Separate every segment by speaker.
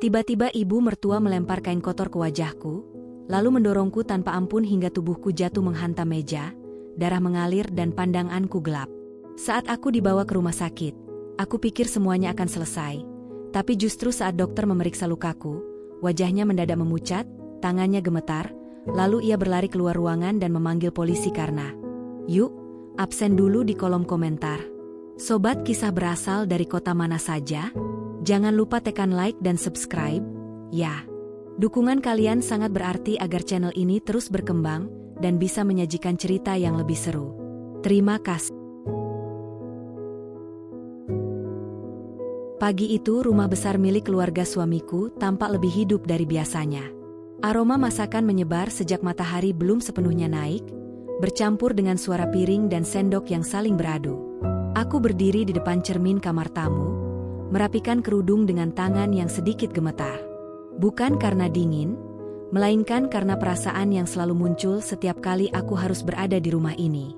Speaker 1: Tiba-tiba ibu mertua melempar kain kotor ke wajahku, lalu mendorongku tanpa ampun hingga tubuhku jatuh menghantam meja, darah mengalir dan pandanganku gelap. Saat aku dibawa ke rumah sakit, aku pikir semuanya akan selesai. Tapi justru saat dokter memeriksa lukaku, wajahnya mendadak memucat, tangannya gemetar, lalu ia berlari keluar ruangan dan memanggil polisi karena, "Yuk, absen dulu di kolom komentar. Sobat kisah berasal dari kota mana saja? Jangan lupa tekan like dan subscribe, ya. Dukungan kalian sangat berarti agar channel ini terus berkembang dan bisa menyajikan cerita yang lebih seru. Terima kasih." Pagi itu rumah besar milik keluarga suamiku tampak lebih hidup dari biasanya. Aroma masakan menyebar sejak matahari belum sepenuhnya naik, bercampur dengan suara piring dan sendok yang saling beradu. Aku berdiri di depan cermin kamar tamu, merapikan kerudung dengan tangan yang sedikit gemetar. Bukan karena dingin, melainkan karena perasaan yang selalu muncul setiap kali aku harus berada di rumah ini.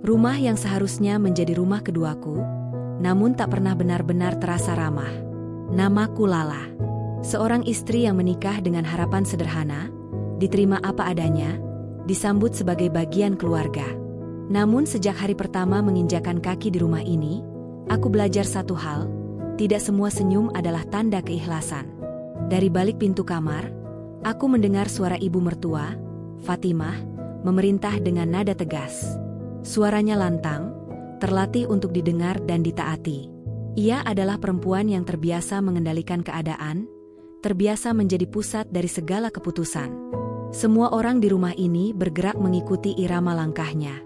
Speaker 1: Rumah yang seharusnya menjadi rumah keduaku, namun tak pernah benar-benar terasa ramah. Namaku Lala. Seorang istri yang menikah dengan harapan sederhana, diterima apa adanya, disambut sebagai bagian keluarga. Namun sejak hari pertama menginjakan kaki di rumah ini, aku belajar satu hal, tidak semua senyum adalah tanda keikhlasan. Dari balik pintu kamar, aku mendengar suara ibu mertua, Fatimah, memerintah dengan nada tegas. Suaranya lantang, terlatih untuk didengar dan ditaati. Ia adalah perempuan yang terbiasa mengendalikan keadaan, terbiasa menjadi pusat dari segala keputusan. Semua orang di rumah ini bergerak mengikuti irama langkahnya.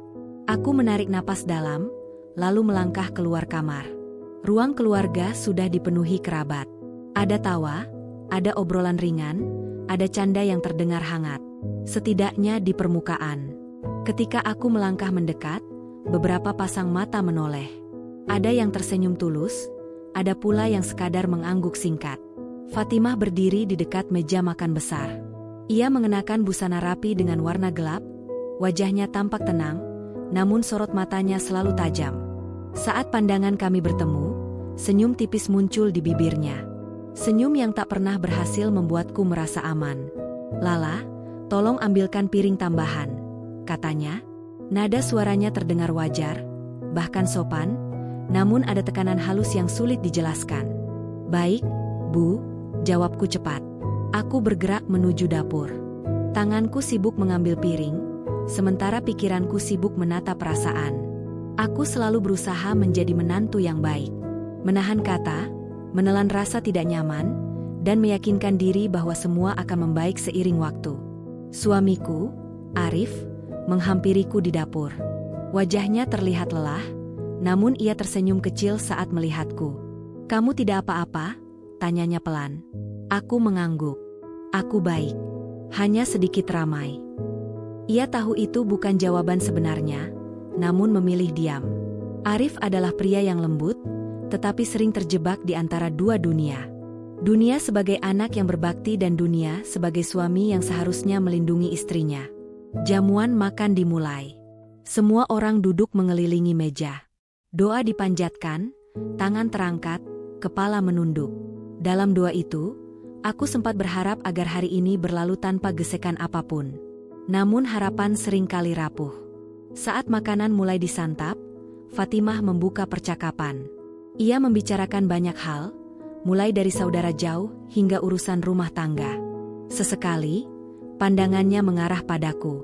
Speaker 1: Aku menarik napas dalam, lalu melangkah keluar kamar. Ruang keluarga sudah dipenuhi kerabat. Ada tawa, ada obrolan ringan, ada canda yang terdengar hangat. Setidaknya di permukaan. Ketika aku melangkah mendekat, beberapa pasang mata menoleh. Ada yang tersenyum tulus, ada pula yang sekadar mengangguk singkat. Fatimah berdiri di dekat meja makan besar. Ia mengenakan busana rapi dengan warna gelap, wajahnya tampak tenang, namun sorot matanya selalu tajam. Saat pandangan kami bertemu, senyum tipis muncul di bibirnya. Senyum yang tak pernah berhasil membuatku merasa aman. "Lala, tolong ambilkan piring tambahan," katanya. Nada suaranya terdengar wajar, bahkan sopan, namun ada tekanan halus yang sulit dijelaskan. "Baik, Bu," jawabku cepat. Aku bergerak menuju dapur. Tanganku sibuk mengambil piring, sementara pikiranku sibuk menata perasaan. Aku selalu berusaha menjadi menantu yang baik. Menahan kata, menelan rasa tidak nyaman, dan meyakinkan diri bahwa semua akan membaik seiring waktu. Suamiku, Arif, menghampiriku di dapur. Wajahnya terlihat lelah, namun ia tersenyum kecil saat melihatku. "Kamu tidak apa-apa?" tanyanya pelan. Aku mengangguk. "Aku baik. Hanya sedikit ramai." Ia tahu itu bukan jawaban sebenarnya, namun memilih diam. Arif adalah pria yang lembut, tetapi sering terjebak di antara dua dunia. Dunia sebagai anak yang berbakti dan dunia sebagai suami yang seharusnya melindungi istrinya. Jamuan makan dimulai. Semua orang duduk mengelilingi meja. Doa dipanjatkan, tangan terangkat, kepala menunduk. Dalam doa itu, aku sempat berharap agar hari ini berlalu tanpa gesekan apapun. Namun harapan seringkali rapuh. Saat makanan mulai disantap, Fatimah membuka percakapan. Ia membicarakan banyak hal, mulai dari saudara jauh hingga urusan rumah tangga. Sesekali, pandangannya mengarah padaku.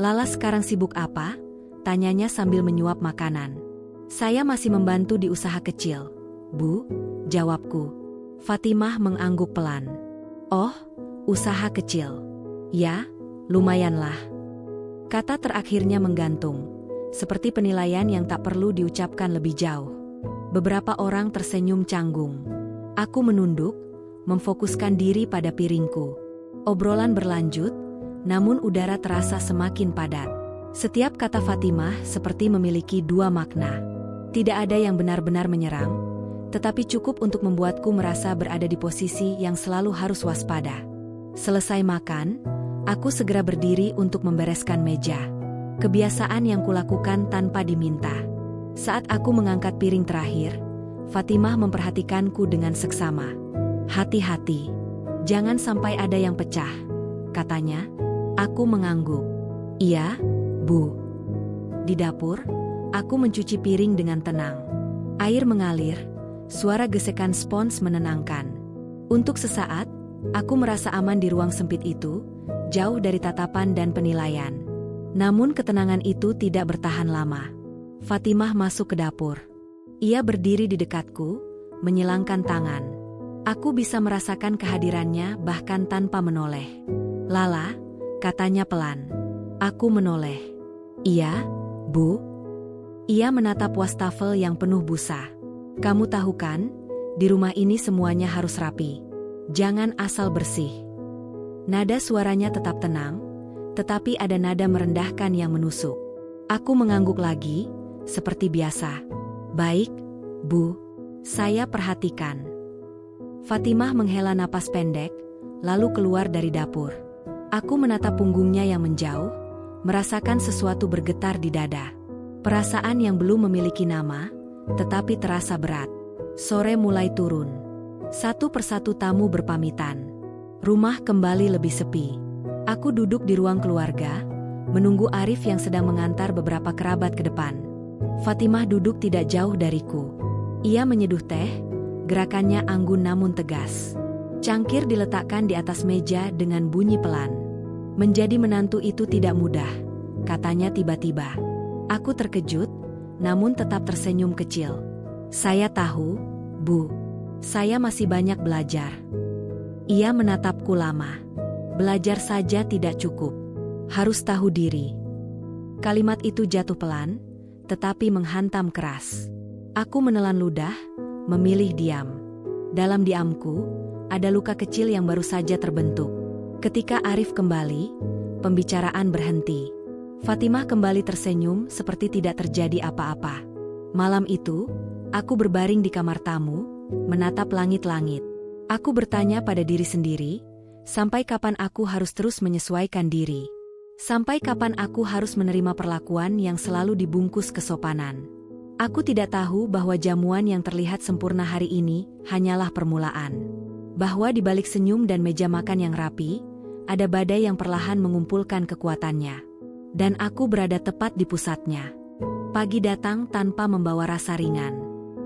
Speaker 1: "Lala sekarang sibuk apa?" tanyanya sambil menyuap makanan. "Saya masih membantu di usaha kecil, Bu," jawabku. Fatimah mengangguk pelan. "Oh, usaha kecil. Ya, lumayanlah." Kata terakhirnya menggantung, seperti penilaian yang tak perlu diucapkan lebih jauh. Beberapa orang tersenyum canggung. Aku menunduk, memfokuskan diri pada piringku. Obrolan berlanjut, namun udara terasa semakin padat. Setiap kata Fatimah seperti memiliki dua makna. Tidak ada yang benar-benar menyerang, tetapi cukup untuk membuatku merasa berada di posisi yang selalu harus waspada. Selesai makan, aku segera berdiri untuk membereskan meja. Kebiasaan yang kulakukan tanpa diminta. Saat aku mengangkat piring terakhir, Fatimah memperhatikanku dengan seksama. "Hati-hati. Jangan sampai ada yang pecah, katanya. Aku mengangguk. Iya, Bu. Di dapur, aku mencuci piring dengan tenang. Air mengalir, suara gesekan spons menenangkan. Untuk sesaat, aku merasa aman di ruang sempit itu, jauh dari tatapan dan penilaian. Namun ketenangan itu tidak bertahan lama. Fatimah masuk ke dapur. Ia berdiri di dekatku, menyilangkan tangan. Aku bisa merasakan kehadirannya bahkan tanpa menoleh. Lala, katanya pelan. Aku menoleh. Iya, Bu. Ia menatap wastafel yang penuh busa. Kamu tahu kan, di rumah ini semuanya harus rapi. Jangan asal bersih. Nada suaranya tetap tenang, tetapi ada nada merendahkan yang menusuk. Aku mengangguk lagi, seperti biasa. Baik, Bu. Saya perhatikan. Fatimah menghela napas pendek, lalu keluar dari dapur. Aku menatap punggungnya yang menjauh, merasakan sesuatu bergetar di dada. Perasaan yang belum memiliki nama, tetapi terasa berat. Sore mulai turun. Satu persatu tamu berpamitan. Rumah kembali lebih sepi. Aku duduk di ruang keluarga, menunggu Arif yang sedang mengantar beberapa kerabat ke depan. Fatimah duduk tidak jauh dariku. Ia menyeduh teh, gerakannya anggun namun tegas. Cangkir diletakkan di atas meja dengan bunyi pelan. Menjadi menantu itu tidak mudah, katanya tiba-tiba. Aku terkejut, namun tetap tersenyum kecil. Saya tahu, Bu. Saya masih banyak belajar. Ia menatapku lama. Belajar saja tidak cukup. Harus tahu diri. Kalimat itu jatuh pelan, tetapi menghantam keras. Aku menelan ludah, memilih diam. Dalam diamku, ada luka kecil yang baru saja terbentuk. Ketika Arif kembali, pembicaraan berhenti. Fatimah kembali tersenyum seperti tidak terjadi apa-apa. Malam itu, aku berbaring di kamar tamu, menatap langit-langit. Aku bertanya pada diri sendiri, sampai kapan aku harus terus menyesuaikan diri? Sampai kapan aku harus menerima perlakuan yang selalu dibungkus kesopanan? Aku tidak tahu bahwa jamuan yang terlihat sempurna hari ini hanyalah permulaan. Bahwa di balik senyum dan meja makan yang rapi, ada badai yang perlahan mengumpulkan kekuatannya. Dan aku berada tepat di pusatnya. Pagi datang tanpa membawa rasa ringan.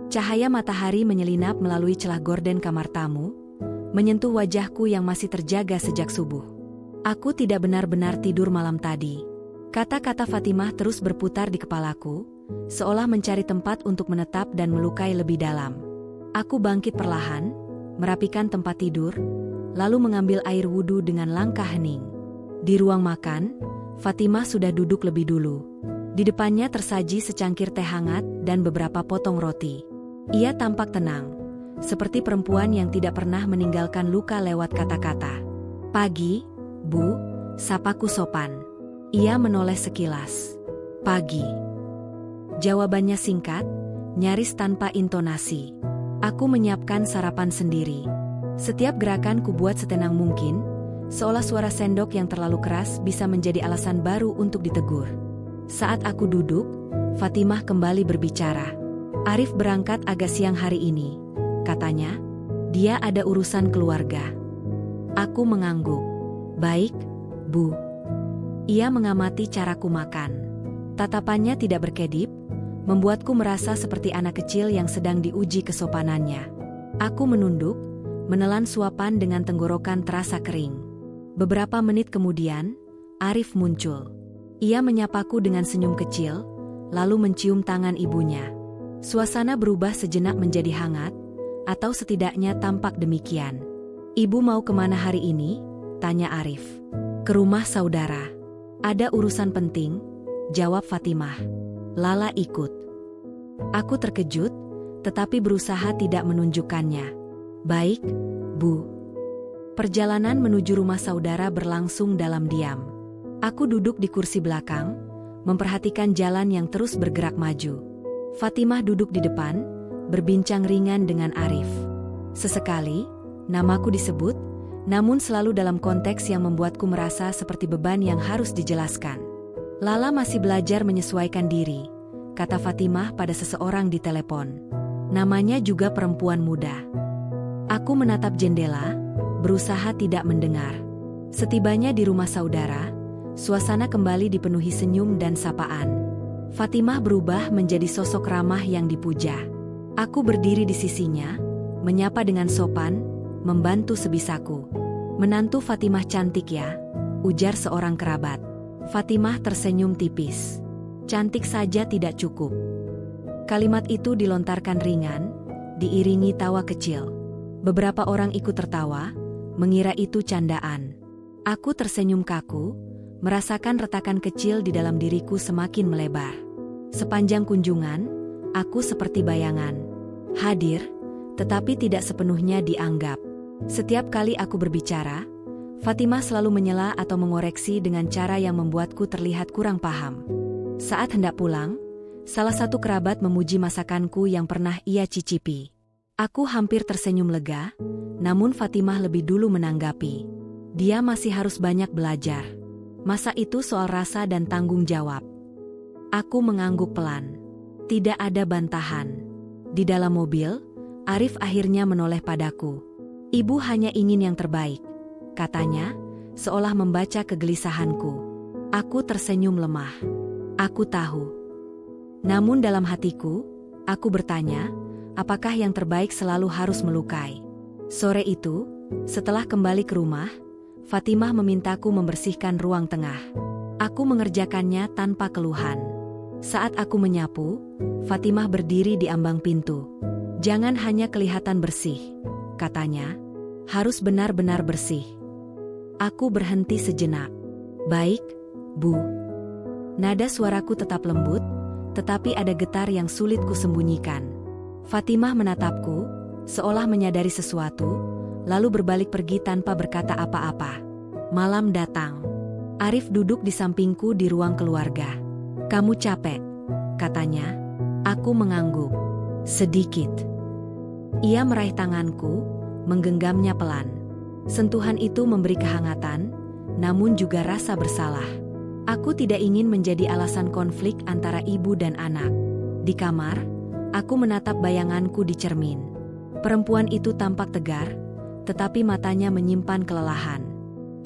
Speaker 1: Cahaya matahari menyelinap melalui celah gorden kamar tamu, menyentuh wajahku yang masih terjaga sejak subuh. Aku tidak benar-benar tidur malam tadi. Kata-kata Fatimah terus berputar di kepalaku, seolah mencari tempat untuk menetap dan melukai lebih dalam. Aku bangkit perlahan, merapikan tempat tidur, lalu mengambil air wudhu dengan langkah hening. Di ruang makan, Fatimah sudah duduk lebih dulu. Di depannya tersaji secangkir teh hangat dan beberapa potong roti. Ia tampak tenang, seperti perempuan yang tidak pernah meninggalkan luka lewat kata-kata. Pagi, Bu, sapaku sopan. Ia menoleh sekilas. Pagi. Jawabannya singkat, nyaris tanpa intonasi. Aku menyiapkan sarapan sendiri. Setiap gerakan kubuat setenang mungkin, seolah suara sendok yang terlalu keras bisa menjadi alasan baru untuk ditegur. Saat aku duduk, Fatimah kembali berbicara. Arif berangkat agak siang hari ini, katanya. Dia ada urusan keluarga. Aku mengangguk. Baik, Bu. Ia mengamati caraku makan. Tatapannya tidak berkedip, membuatku merasa seperti anak kecil yang sedang diuji kesopanannya. Aku menunduk, menelan suapan dengan tenggorokan terasa kering. Beberapa menit kemudian, Arif muncul. Ia menyapaku dengan senyum kecil, lalu mencium tangan ibunya. Suasana berubah sejenak menjadi hangat, atau setidaknya tampak demikian. Ibu mau kemana hari ini? Tanya Arif. Ke rumah saudara. Ada urusan penting, jawab Fatimah. Lala ikut. Aku terkejut, tetapi berusaha tidak menunjukkannya. Baik, Bu. Perjalanan menuju rumah saudara berlangsung dalam diam. Aku duduk di kursi belakang, memperhatikan jalan yang terus bergerak maju. Fatimah duduk di depan, berbincang ringan dengan Arif. Sesekali, namaku disebut, namun selalu dalam konteks yang membuatku merasa seperti beban yang harus dijelaskan. Lala masih belajar menyesuaikan diri, kata Fatimah pada seseorang di telepon. Namanya juga perempuan muda. Aku menatap jendela, berusaha tidak mendengar. Setibanya di rumah saudara, suasana kembali dipenuhi senyum dan sapaan. Fatimah berubah menjadi sosok ramah yang dipuja. Aku berdiri di sisinya, menyapa dengan sopan, membantu sebisaku. "Menantu Fatimah cantik ya," ujar seorang kerabat. Fatimah tersenyum tipis. "Cantik saja tidak cukup." Kalimat itu dilontarkan ringan, diiringi tawa kecil. Beberapa orang ikut tertawa, mengira itu candaan. Aku tersenyum kaku, merasakan retakan kecil di dalam diriku semakin melebar. Sepanjang kunjungan, aku seperti bayangan. Hadir, tetapi tidak sepenuhnya dianggap. Setiap kali aku berbicara, Fatimah selalu menyela atau mengoreksi dengan cara yang membuatku terlihat kurang paham. Saat hendak pulang, salah satu kerabat memuji masakanku yang pernah ia cicipi. Aku hampir tersenyum lega, namun Fatimah lebih dulu menanggapi. Dia masih harus banyak belajar. Masa itu soal rasa dan tanggung jawab. Aku mengangguk pelan. Tidak ada bantahan. Di dalam mobil, Arif akhirnya menoleh padaku. "Ibu hanya ingin yang terbaik," katanya, seolah membaca kegelisahanku. Aku tersenyum lemah. Aku tahu. Namun dalam hatiku, aku bertanya, apakah yang terbaik selalu harus melukai? Sore itu, setelah kembali ke rumah, Fatimah memintaku membersihkan ruang tengah. Aku mengerjakannya tanpa keluhan. Saat aku menyapu, Fatimah berdiri di ambang pintu. "Jangan hanya kelihatan bersih," katanya. "Harus benar-benar bersih." Aku berhenti sejenak. "Baik, Bu." Nada suaraku tetap lembut, tetapi ada getar yang sulit kusembunyikan. Fatimah menatapku, seolah menyadari sesuatu, lalu berbalik pergi tanpa berkata apa-apa. Malam datang. Arif duduk di sampingku di ruang keluarga. "Kamu capek?" katanya. Aku mengangguk. "Sedikit." Ia meraih tanganku, menggenggamnya pelan. Sentuhan itu memberi kehangatan, namun juga rasa bersalah. Aku tidak ingin menjadi alasan konflik antara ibu dan anak. Di kamar, aku menatap bayanganku di cermin. Perempuan itu tampak tegar, tetapi matanya menyimpan kelelahan.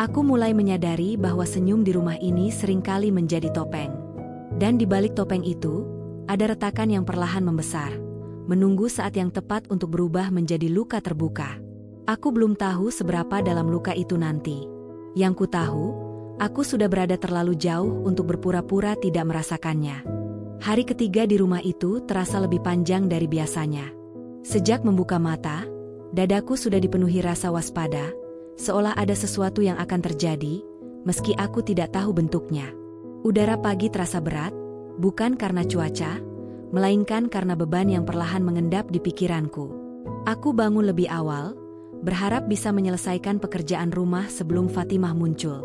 Speaker 1: Aku mulai menyadari bahwa senyum di rumah ini seringkali menjadi topeng. Dan di balik topeng itu, ada retakan yang perlahan membesar, menunggu saat yang tepat untuk berubah menjadi luka terbuka. Aku belum tahu seberapa dalam luka itu nanti. Yang ku tahu, aku sudah berada terlalu jauh untuk berpura-pura tidak merasakannya. Hari ketiga di rumah itu terasa lebih panjang dari biasanya. Sejak membuka mata, dadaku sudah dipenuhi rasa waspada, seolah ada sesuatu yang akan terjadi, meski aku tidak tahu bentuknya. Udara pagi terasa berat, bukan karena cuaca, melainkan karena beban yang perlahan mengendap di pikiranku. Aku bangun lebih awal, berharap bisa menyelesaikan pekerjaan rumah sebelum Fatimah muncul.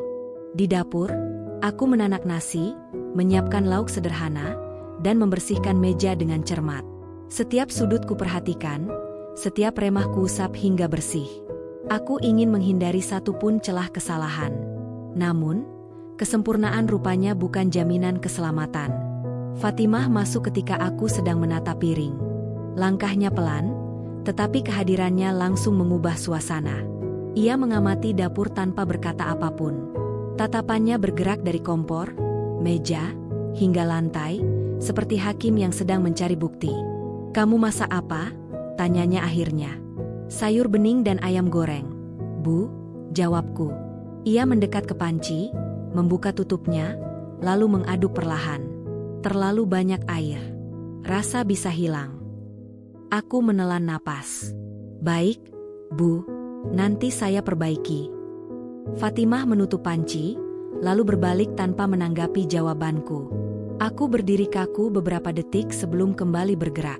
Speaker 1: Di dapur, aku menanak nasi, menyiapkan lauk sederhana, dan membersihkan meja dengan cermat. Setiap sudut kuperhatikan, setiap remah kuusap hingga bersih. Aku ingin menghindari satupun celah kesalahan. Namun, kesempurnaan rupanya bukan jaminan keselamatan. Fatimah masuk ketika aku sedang menata piring. Langkahnya pelan, tetapi kehadirannya langsung mengubah suasana. Ia mengamati dapur tanpa berkata apapun. Tatapannya bergerak dari kompor, meja, hingga lantai, seperti hakim yang sedang mencari bukti. "Kamu masak apa?" tanyanya akhirnya. "Sayur bening dan ayam goreng, Bu," jawabku. Ia mendekat ke panci, membuka tutupnya, lalu mengaduk perlahan. Terlalu banyak air. Rasa bisa hilang. Aku menelan napas. "Baik, Bu, nanti saya perbaiki." Fatimah menutup panci, lalu berbalik tanpa menanggapi jawabanku. Aku berdiri kaku beberapa detik sebelum kembali bergerak.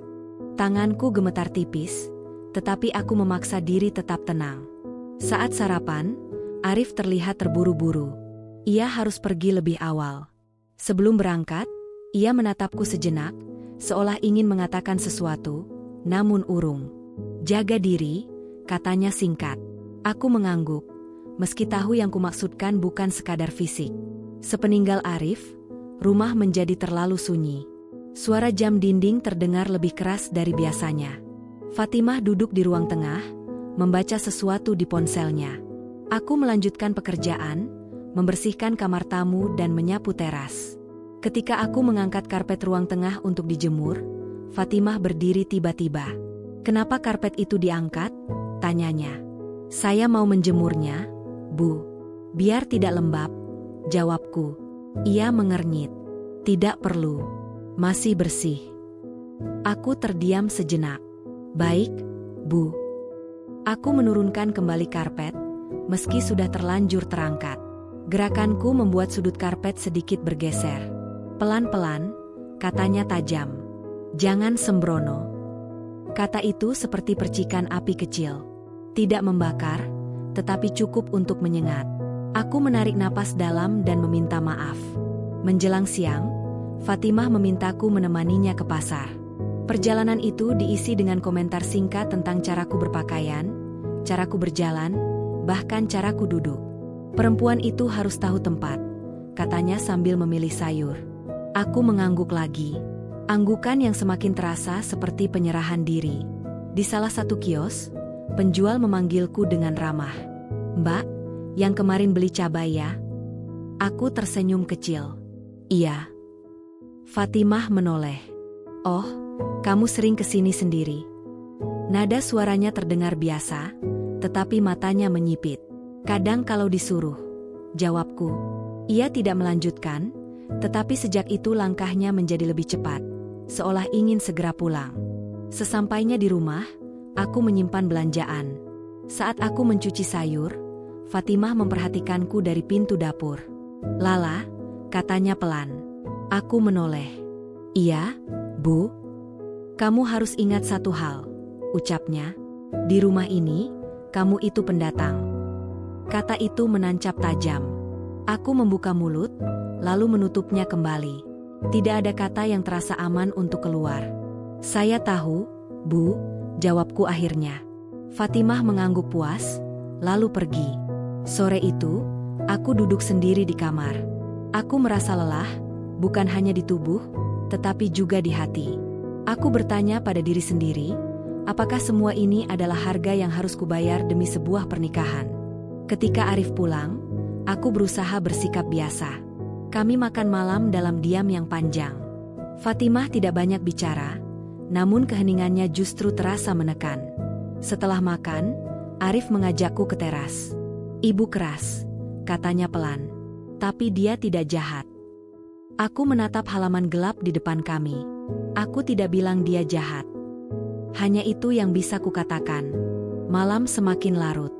Speaker 1: Tanganku gemetar tipis, tetapi aku memaksa diri tetap tenang. Saat sarapan, Arif terlihat terburu-buru. Ia harus pergi lebih awal. Sebelum berangkat, ia menatapku sejenak, seolah ingin mengatakan sesuatu, namun urung. "Jaga diri," katanya singkat. Aku mengangguk, meski tahu yang kumaksudkan bukan sekadar fisik. Sepeninggal Arif, rumah menjadi terlalu sunyi. Suara jam dinding terdengar lebih keras dari biasanya. Fatimah duduk di ruang tengah, membaca sesuatu di ponselnya. Aku melanjutkan pekerjaan, membersihkan kamar tamu dan menyapu teras. Ketika aku mengangkat karpet ruang tengah untuk dijemur, Fatimah berdiri tiba-tiba. "Kenapa karpet itu diangkat?" tanyanya. "Saya mau menjemurnya, Bu." "Biar tidak lembab," jawabku. Ia mengernyit. "Tidak perlu. Masih bersih." Aku terdiam sejenak. "Baik, Bu." Aku menurunkan kembali karpet, meski sudah terlanjur terangkat. Gerakanku membuat sudut karpet sedikit bergeser. "Pelan-pelan," katanya tajam. "Jangan sembrono." Kata itu seperti percikan api kecil. Tidak membakar, tetapi cukup untuk menyengat. Aku menarik napas dalam dan meminta maaf. Menjelang siang, Fatimah memintaku menemaninya ke pasar. Perjalanan itu diisi dengan komentar singkat tentang caraku berpakaian, caraku berjalan, bahkan caraku duduk. "Perempuan itu harus tahu tempat," katanya sambil memilih sayur. Aku mengangguk lagi. Anggukan yang semakin terasa seperti penyerahan diri. Di salah satu kios, penjual memanggilku dengan ramah. "Mbak, yang kemarin beli cabai ya?" Aku tersenyum kecil. "Iya." Fatimah menoleh. "Oh, kamu sering kesini sendiri?" Nada suaranya terdengar biasa, tetapi matanya menyipit. "Kadang kalau disuruh," jawabku. Ia tidak melanjutkan, tetapi sejak itu langkahnya menjadi lebih cepat, seolah ingin segera pulang. Sesampainya di rumah, aku menyimpan belanjaan. Saat aku mencuci sayur, Fatimah memperhatikanku dari pintu dapur. "Lala," katanya pelan. Aku menoleh. "Iya, Bu." "Kamu harus ingat satu hal," ucapnya. "Di rumah ini, kamu itu pendatang." Kata itu menancap tajam. Aku membuka mulut, lalu menutupnya kembali. Tidak ada kata yang terasa aman untuk keluar. "Saya tahu, Bu," jawabku akhirnya. Fatimah mengangguk puas, lalu pergi. Sore itu, aku duduk sendiri di kamar. Aku merasa lelah, bukan hanya di tubuh, tetapi juga di hati. Aku bertanya pada diri sendiri, apakah semua ini adalah harga yang harus kubayar demi sebuah pernikahan? Ketika Arif pulang, aku berusaha bersikap biasa. Kami makan malam dalam diam yang panjang. Fatimah tidak banyak bicara, namun keheningannya justru terasa menekan. Setelah makan, Arif mengajakku ke teras. "Ibu keras," katanya pelan. Tapi dia tidak jahat. Aku menatap halaman gelap di depan kami. Aku tidak bilang dia jahat. Hanya itu yang bisa kukatakan. Malam semakin larut.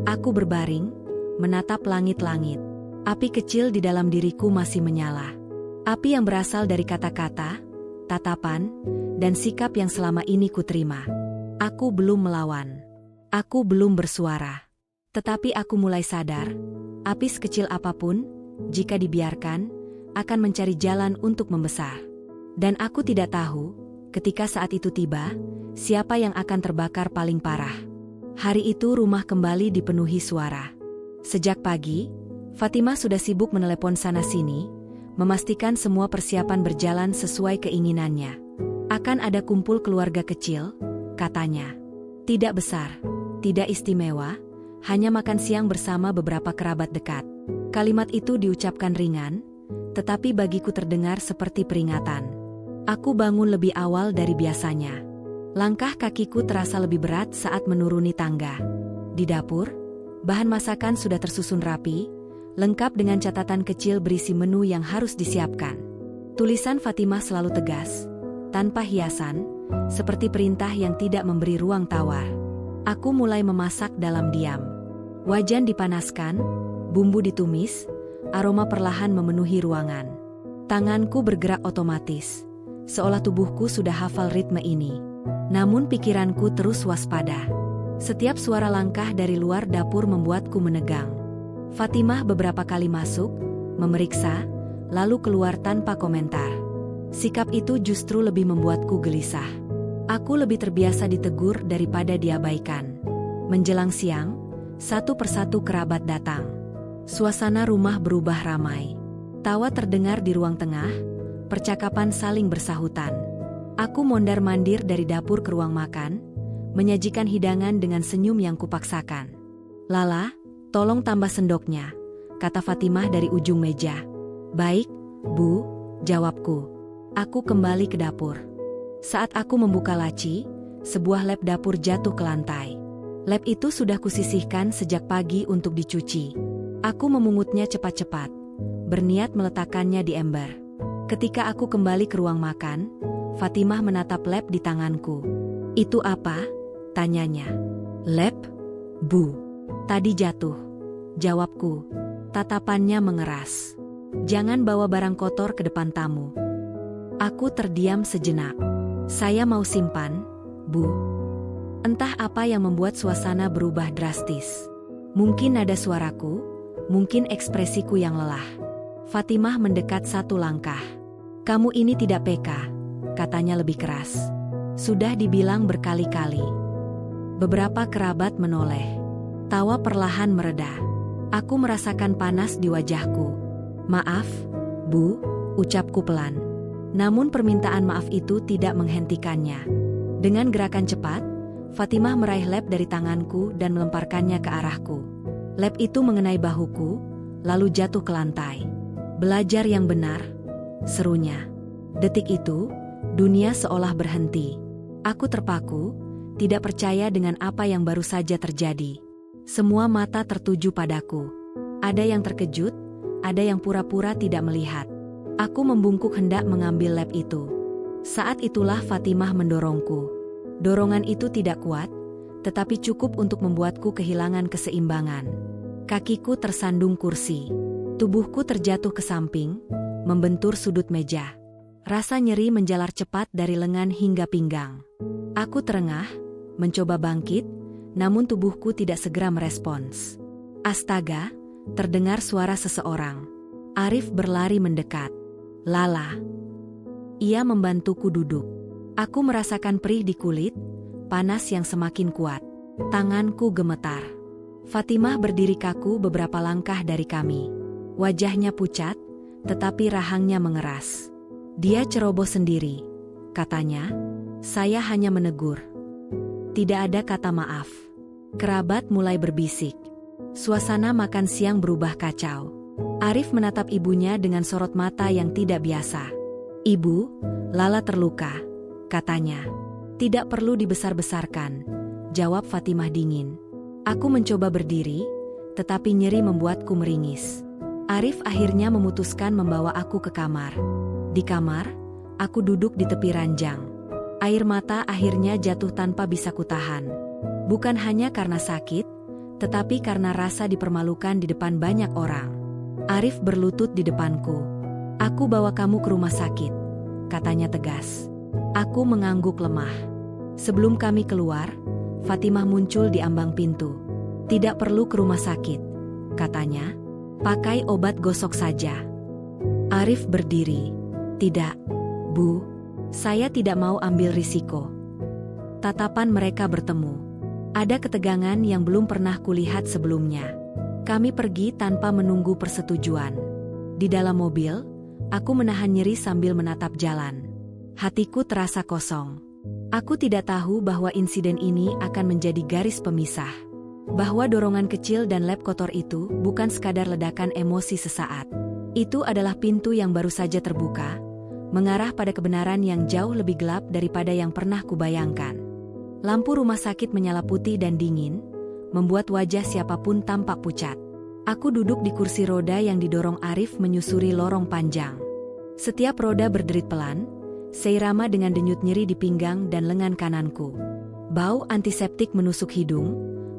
Speaker 1: Aku berbaring, menatap langit-langit. Api kecil di dalam diriku masih menyala. Api yang berasal dari kata-kata, tatapan, dan sikap yang selama ini kuterima. Aku belum melawan. Aku belum bersuara. Tetapi aku mulai sadar, api sekecil apapun, jika dibiarkan, akan mencari jalan untuk membesar. Dan aku tidak tahu, ketika saat itu tiba, siapa yang akan terbakar paling parah. Hari itu rumah kembali dipenuhi suara. Sejak pagi, Fatimah sudah sibuk menelepon sana-sini, memastikan semua persiapan berjalan sesuai keinginannya. "Akan ada kumpul keluarga kecil," katanya. "Tidak besar, tidak istimewa, hanya makan siang bersama beberapa kerabat dekat." Kalimat itu diucapkan ringan, tetapi bagiku terdengar seperti peringatan. Aku bangun lebih awal dari biasanya. Langkah kakiku terasa lebih berat saat menuruni tangga. Di dapur, bahan masakan sudah tersusun rapi, lengkap dengan catatan kecil berisi menu yang harus disiapkan. Tulisan Fatimah selalu tegas, tanpa hiasan, seperti perintah yang tidak memberi ruang tawar. Aku mulai memasak dalam diam. Wajan dipanaskan, bumbu ditumis, aroma perlahan memenuhi ruangan. Tanganku bergerak otomatis, seolah tubuhku sudah hafal ritme ini. Namun pikiranku terus waspada. Setiap suara langkah dari luar dapur membuatku menegang. Fatimah beberapa kali masuk, memeriksa, lalu keluar tanpa komentar. Sikap itu justru lebih membuatku gelisah. Aku lebih terbiasa ditegur daripada diabaikan. Menjelang siang, satu persatu kerabat datang. Suasana rumah berubah ramai. Tawa terdengar di ruang tengah, percakapan saling bersahutan. Aku mondar-mandir dari dapur ke ruang makan, menyajikan hidangan dengan senyum yang kupaksakan. "Lala, tolong tambah sendoknya," kata Fatimah dari ujung meja. "Baik, Bu," jawabku. Aku kembali ke dapur. Saat aku membuka laci, sebuah lap dapur jatuh ke lantai. Lap itu sudah kusisihkan sejak pagi untuk dicuci. Aku memungutnya cepat-cepat, berniat meletakkannya di ember. Ketika aku kembali ke ruang makan, Fatimah menatap lap di tanganku. "Itu apa?" tanyanya. "Lap, Bu. Tadi jatuh," jawabku. Tatapannya mengeras. "Jangan bawa barang kotor ke depan tamu." Aku terdiam sejenak. "Saya mau simpan, Bu." Entah apa yang membuat suasana berubah drastis. Mungkin nada suaraku, mungkin ekspresiku yang lelah. Fatimah mendekat satu langkah. "Kamu ini tidak peka," katanya lebih keras. "Sudah dibilang berkali-kali." Beberapa kerabat menoleh. Tawa perlahan mereda. Aku merasakan panas di wajahku. "Maaf, Bu," ucapku pelan. Namun permintaan maaf itu tidak menghentikannya. Dengan gerakan cepat, Fatimah meraih lap dari tanganku dan melemparkannya ke arahku. Lap itu mengenai bahuku, lalu jatuh ke lantai. "Belajar yang benar," serunya. Detik itu, dunia seolah berhenti. Aku terpaku, tidak percaya dengan apa yang baru saja terjadi. Semua mata tertuju padaku. Ada yang terkejut, ada yang pura-pura tidak melihat. Aku membungkuk hendak mengambil lap itu. Saat itulah Fatimah mendorongku. Dorongan itu tidak kuat, tetapi cukup untuk membuatku kehilangan keseimbangan. Kakiku tersandung kursi. Tubuhku terjatuh ke samping, membentur sudut meja. Rasa nyeri menjalar cepat dari lengan hingga pinggang. Aku terengah, mencoba bangkit, namun tubuhku tidak segera merespons. "Astaga," terdengar suara seseorang. Arif berlari mendekat. "Lala." Ia membantuku duduk. Aku merasakan perih di kulit, panas yang semakin kuat. Tanganku gemetar. Fatimah berdiri kaku beberapa langkah dari kami. Wajahnya pucat, tetapi rahangnya mengeras. "Dia ceroboh sendiri," katanya. Saya hanya menegur. Tidak ada kata maaf. Kerabat mulai berbisik. Suasana makan siang berubah kacau. Arif menatap ibunya dengan sorot mata yang tidak biasa. "Ibu, Lala terluka," katanya. "Tidak perlu dibesar-besarkan," jawab Fatimah dingin. Aku mencoba berdiri, tetapi nyeri membuatku meringis. Arif akhirnya memutuskan membawa aku ke kamar. Di kamar, aku duduk di tepi ranjang. Air mata akhirnya jatuh tanpa bisa kutahan. Bukan hanya karena sakit, tetapi karena rasa dipermalukan di depan banyak orang. Arif berlutut di depanku. "Aku bawa kamu ke rumah sakit," katanya tegas. Aku mengangguk lemah. Sebelum kami keluar, Fatimah muncul di ambang pintu. "Tidak perlu ke rumah sakit," katanya. "Pakai obat gosok saja." Arif berdiri. "Tidak, Bu. Saya tidak mau ambil risiko." Tatapan mereka bertemu. Ada ketegangan yang belum pernah kulihat sebelumnya. Kami pergi tanpa menunggu persetujuan. Di dalam mobil, aku menahan nyeri sambil menatap jalan. Hatiku terasa kosong. Aku tidak tahu bahwa insiden ini akan menjadi garis pemisah. Bahwa dorongan kecil dan lap kotor itu bukan sekadar ledakan emosi sesaat. Itu adalah pintu yang baru saja terbuka, mengarah pada kebenaran yang jauh lebih gelap daripada yang pernah kubayangkan. Lampu rumah sakit menyala putih dan dingin, membuat wajah siapapun tampak pucat. Aku duduk di kursi roda yang didorong Arif menyusuri lorong panjang. Setiap roda berderit pelan, seirama dengan denyut nyeri di pinggang dan lengan kananku. Bau antiseptik menusuk hidung,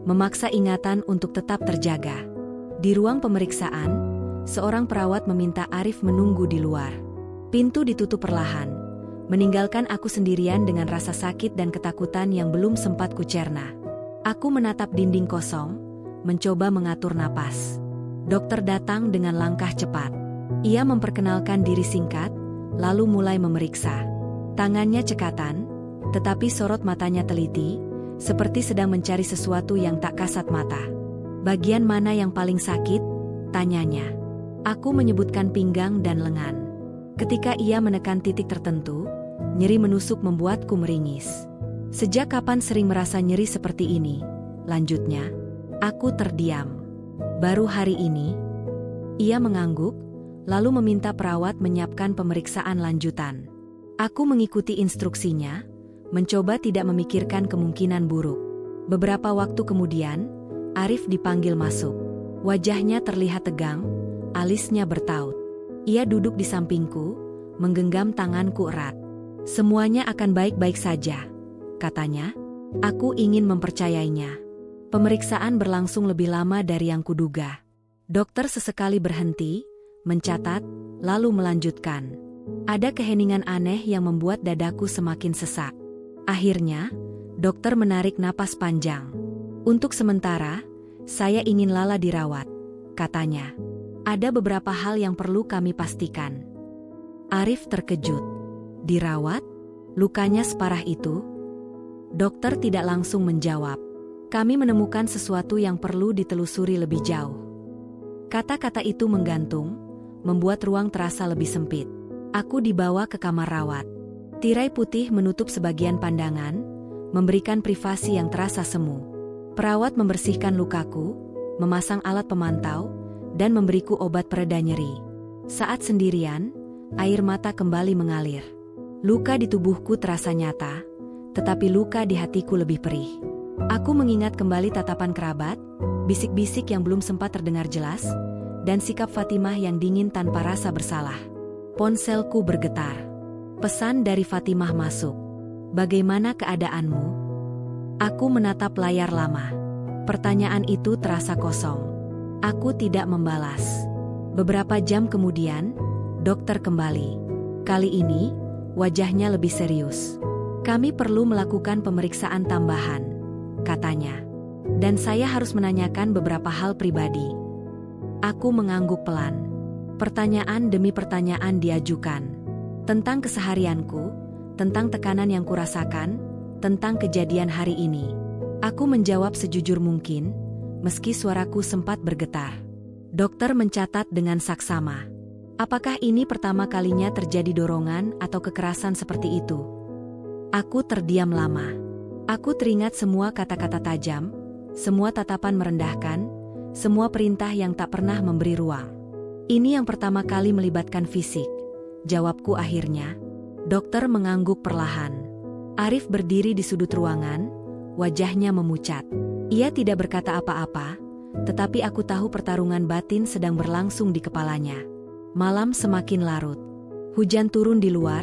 Speaker 1: memaksa ingatan untuk tetap terjaga. Di ruang pemeriksaan, seorang perawat meminta Arif menunggu di luar. Pintu ditutup perlahan, meninggalkan aku sendirian dengan rasa sakit dan ketakutan yang belum sempat kucerna. Aku menatap dinding kosong, mencoba mengatur napas. Dokter datang dengan langkah cepat. Ia memperkenalkan diri singkat, lalu mulai memeriksa. Tangannya cekatan, tetapi sorot matanya teliti, seperti sedang mencari sesuatu yang tak kasat mata. "Bagian mana yang paling sakit?" tanyanya. Aku menyebutkan pinggang dan lengan. Ketika ia menekan titik tertentu, nyeri menusuk membuatku meringis. Sejak kapan sering merasa nyeri seperti ini? Lanjutnya. Aku terdiam. Baru hari ini? Ia mengangguk, lalu meminta perawat menyiapkan pemeriksaan lanjutan. Aku mengikuti instruksinya, mencoba tidak memikirkan kemungkinan buruk. Beberapa waktu kemudian, Arif dipanggil masuk. Wajahnya terlihat tegang, alisnya bertaut. Ia duduk di sampingku, menggenggam tanganku erat. Semuanya akan baik-baik saja, katanya. Aku ingin mempercayainya. Pemeriksaan berlangsung lebih lama dari yang kuduga. Dokter sesekali berhenti, mencatat, lalu melanjutkan. Ada keheningan aneh yang membuat dadaku semakin sesak. Akhirnya, dokter menarik napas panjang. Untuk sementara, saya ingin Lala dirawat, katanya. Ada beberapa hal yang perlu kami pastikan. Arif terkejut. Dirawat? Lukanya separah itu? Dokter tidak langsung menjawab. Kami menemukan sesuatu yang perlu ditelusuri lebih jauh. Kata-kata itu menggantung, membuat ruang terasa lebih sempit. Aku dibawa ke kamar rawat. Tirai putih menutup sebagian pandangan, memberikan privasi yang terasa semu. Perawat membersihkan lukaku, memasang alat pemantau, dan memberiku obat pereda nyeri. Saat sendirian, air mata kembali mengalir. Luka di tubuhku terasa nyata, tetapi luka di hatiku lebih perih. Aku mengingat kembali tatapan kerabat, bisik-bisik yang belum sempat terdengar jelas, dan sikap Fatimah yang dingin tanpa rasa bersalah. Ponselku bergetar. Pesan dari Fatimah masuk. Bagaimana keadaanmu? Aku menatap layar lama. Pertanyaan itu terasa kosong. Aku tidak membalas. Beberapa jam kemudian, dokter kembali. Kali ini, wajahnya lebih serius. Kami perlu melakukan pemeriksaan tambahan, katanya. Dan saya harus menanyakan beberapa hal pribadi. Aku mengangguk pelan. Pertanyaan demi pertanyaan diajukan. Tentang keseharianku, tentang tekanan yang kurasakan, tentang kejadian hari ini. Aku menjawab sejujur mungkin, meski suaraku sempat bergetar. Dokter mencatat dengan saksama. Apakah ini pertama kalinya terjadi dorongan atau kekerasan seperti itu? Aku terdiam lama. Aku teringat semua kata-kata tajam, semua tatapan merendahkan, semua perintah yang tak pernah memberi ruang. Ini yang pertama kali melibatkan fisik, jawabku akhirnya. Dokter mengangguk perlahan. Arif berdiri di sudut ruangan, wajahnya memucat. Ia tidak berkata apa-apa, tetapi aku tahu pertarungan batin sedang berlangsung di kepalanya. Malam semakin larut. Hujan turun di luar,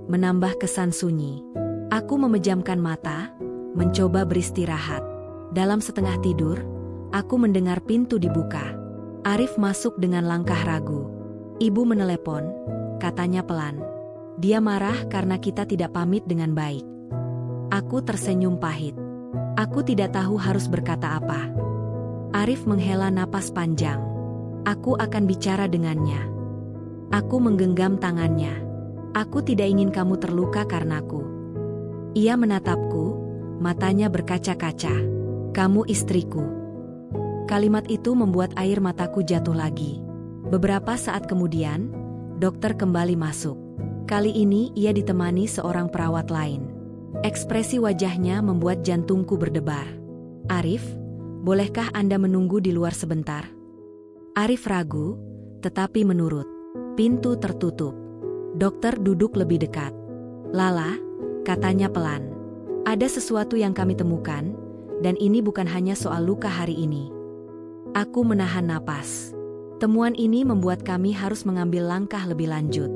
Speaker 1: menambah kesan sunyi. Aku memejamkan mata, mencoba beristirahat. Dalam setengah tidur, aku mendengar pintu dibuka. Arif masuk dengan langkah ragu. Ibu menelepon, katanya pelan. Dia marah karena kita tidak pamit dengan baik. Aku tersenyum pahit. Aku tidak tahu harus berkata apa. Arif menghela napas panjang. Aku akan bicara dengannya. Aku menggenggam tangannya. Aku tidak ingin kamu terluka karenaku. Ia menatapku, matanya berkaca-kaca. Kamu istriku. Kalimat itu membuat air mataku jatuh lagi. Beberapa saat kemudian, dokter kembali masuk. Kali ini ia ditemani seorang perawat lain. Ekspresi wajahnya membuat jantungku berdebar. Arif, bolehkah Anda menunggu di luar sebentar? Arif ragu, tetapi menurut. Pintu tertutup. Dokter duduk lebih dekat. Lala, katanya pelan. Ada sesuatu yang kami temukan, dan ini bukan hanya soal luka hari ini. Aku menahan napas. Temuan ini membuat kami harus mengambil langkah lebih lanjut.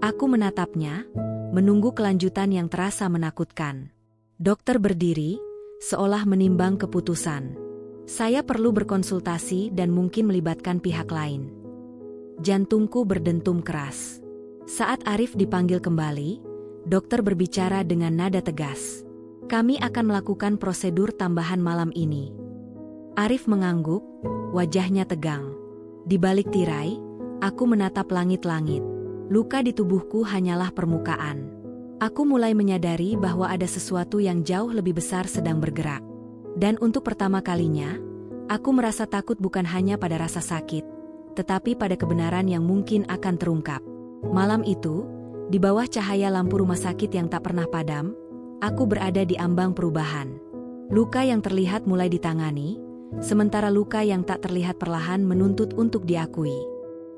Speaker 1: Aku menatapnya, menunggu kelanjutan yang terasa menakutkan. Dokter berdiri, seolah menimbang keputusan. Saya perlu berkonsultasi dan mungkin melibatkan pihak lain. Jantungku berdentum keras. Saat Arif dipanggil kembali, dokter berbicara dengan nada tegas. Kami akan melakukan prosedur tambahan malam ini. Arif mengangguk, wajahnya tegang. Di balik tirai, aku menatap langit-langit. Luka di tubuhku hanyalah permukaan. Aku mulai menyadari bahwa ada sesuatu yang jauh lebih besar sedang bergerak. Dan untuk pertama kalinya, aku merasa takut bukan hanya pada rasa sakit, tetapi pada kebenaran yang mungkin akan terungkap. Malam itu, di bawah cahaya lampu rumah sakit yang tak pernah padam, Aku berada di ambang perubahan. Luka yang terlihat mulai ditangani, sementara luka yang tak terlihat perlahan menuntut untuk diakui.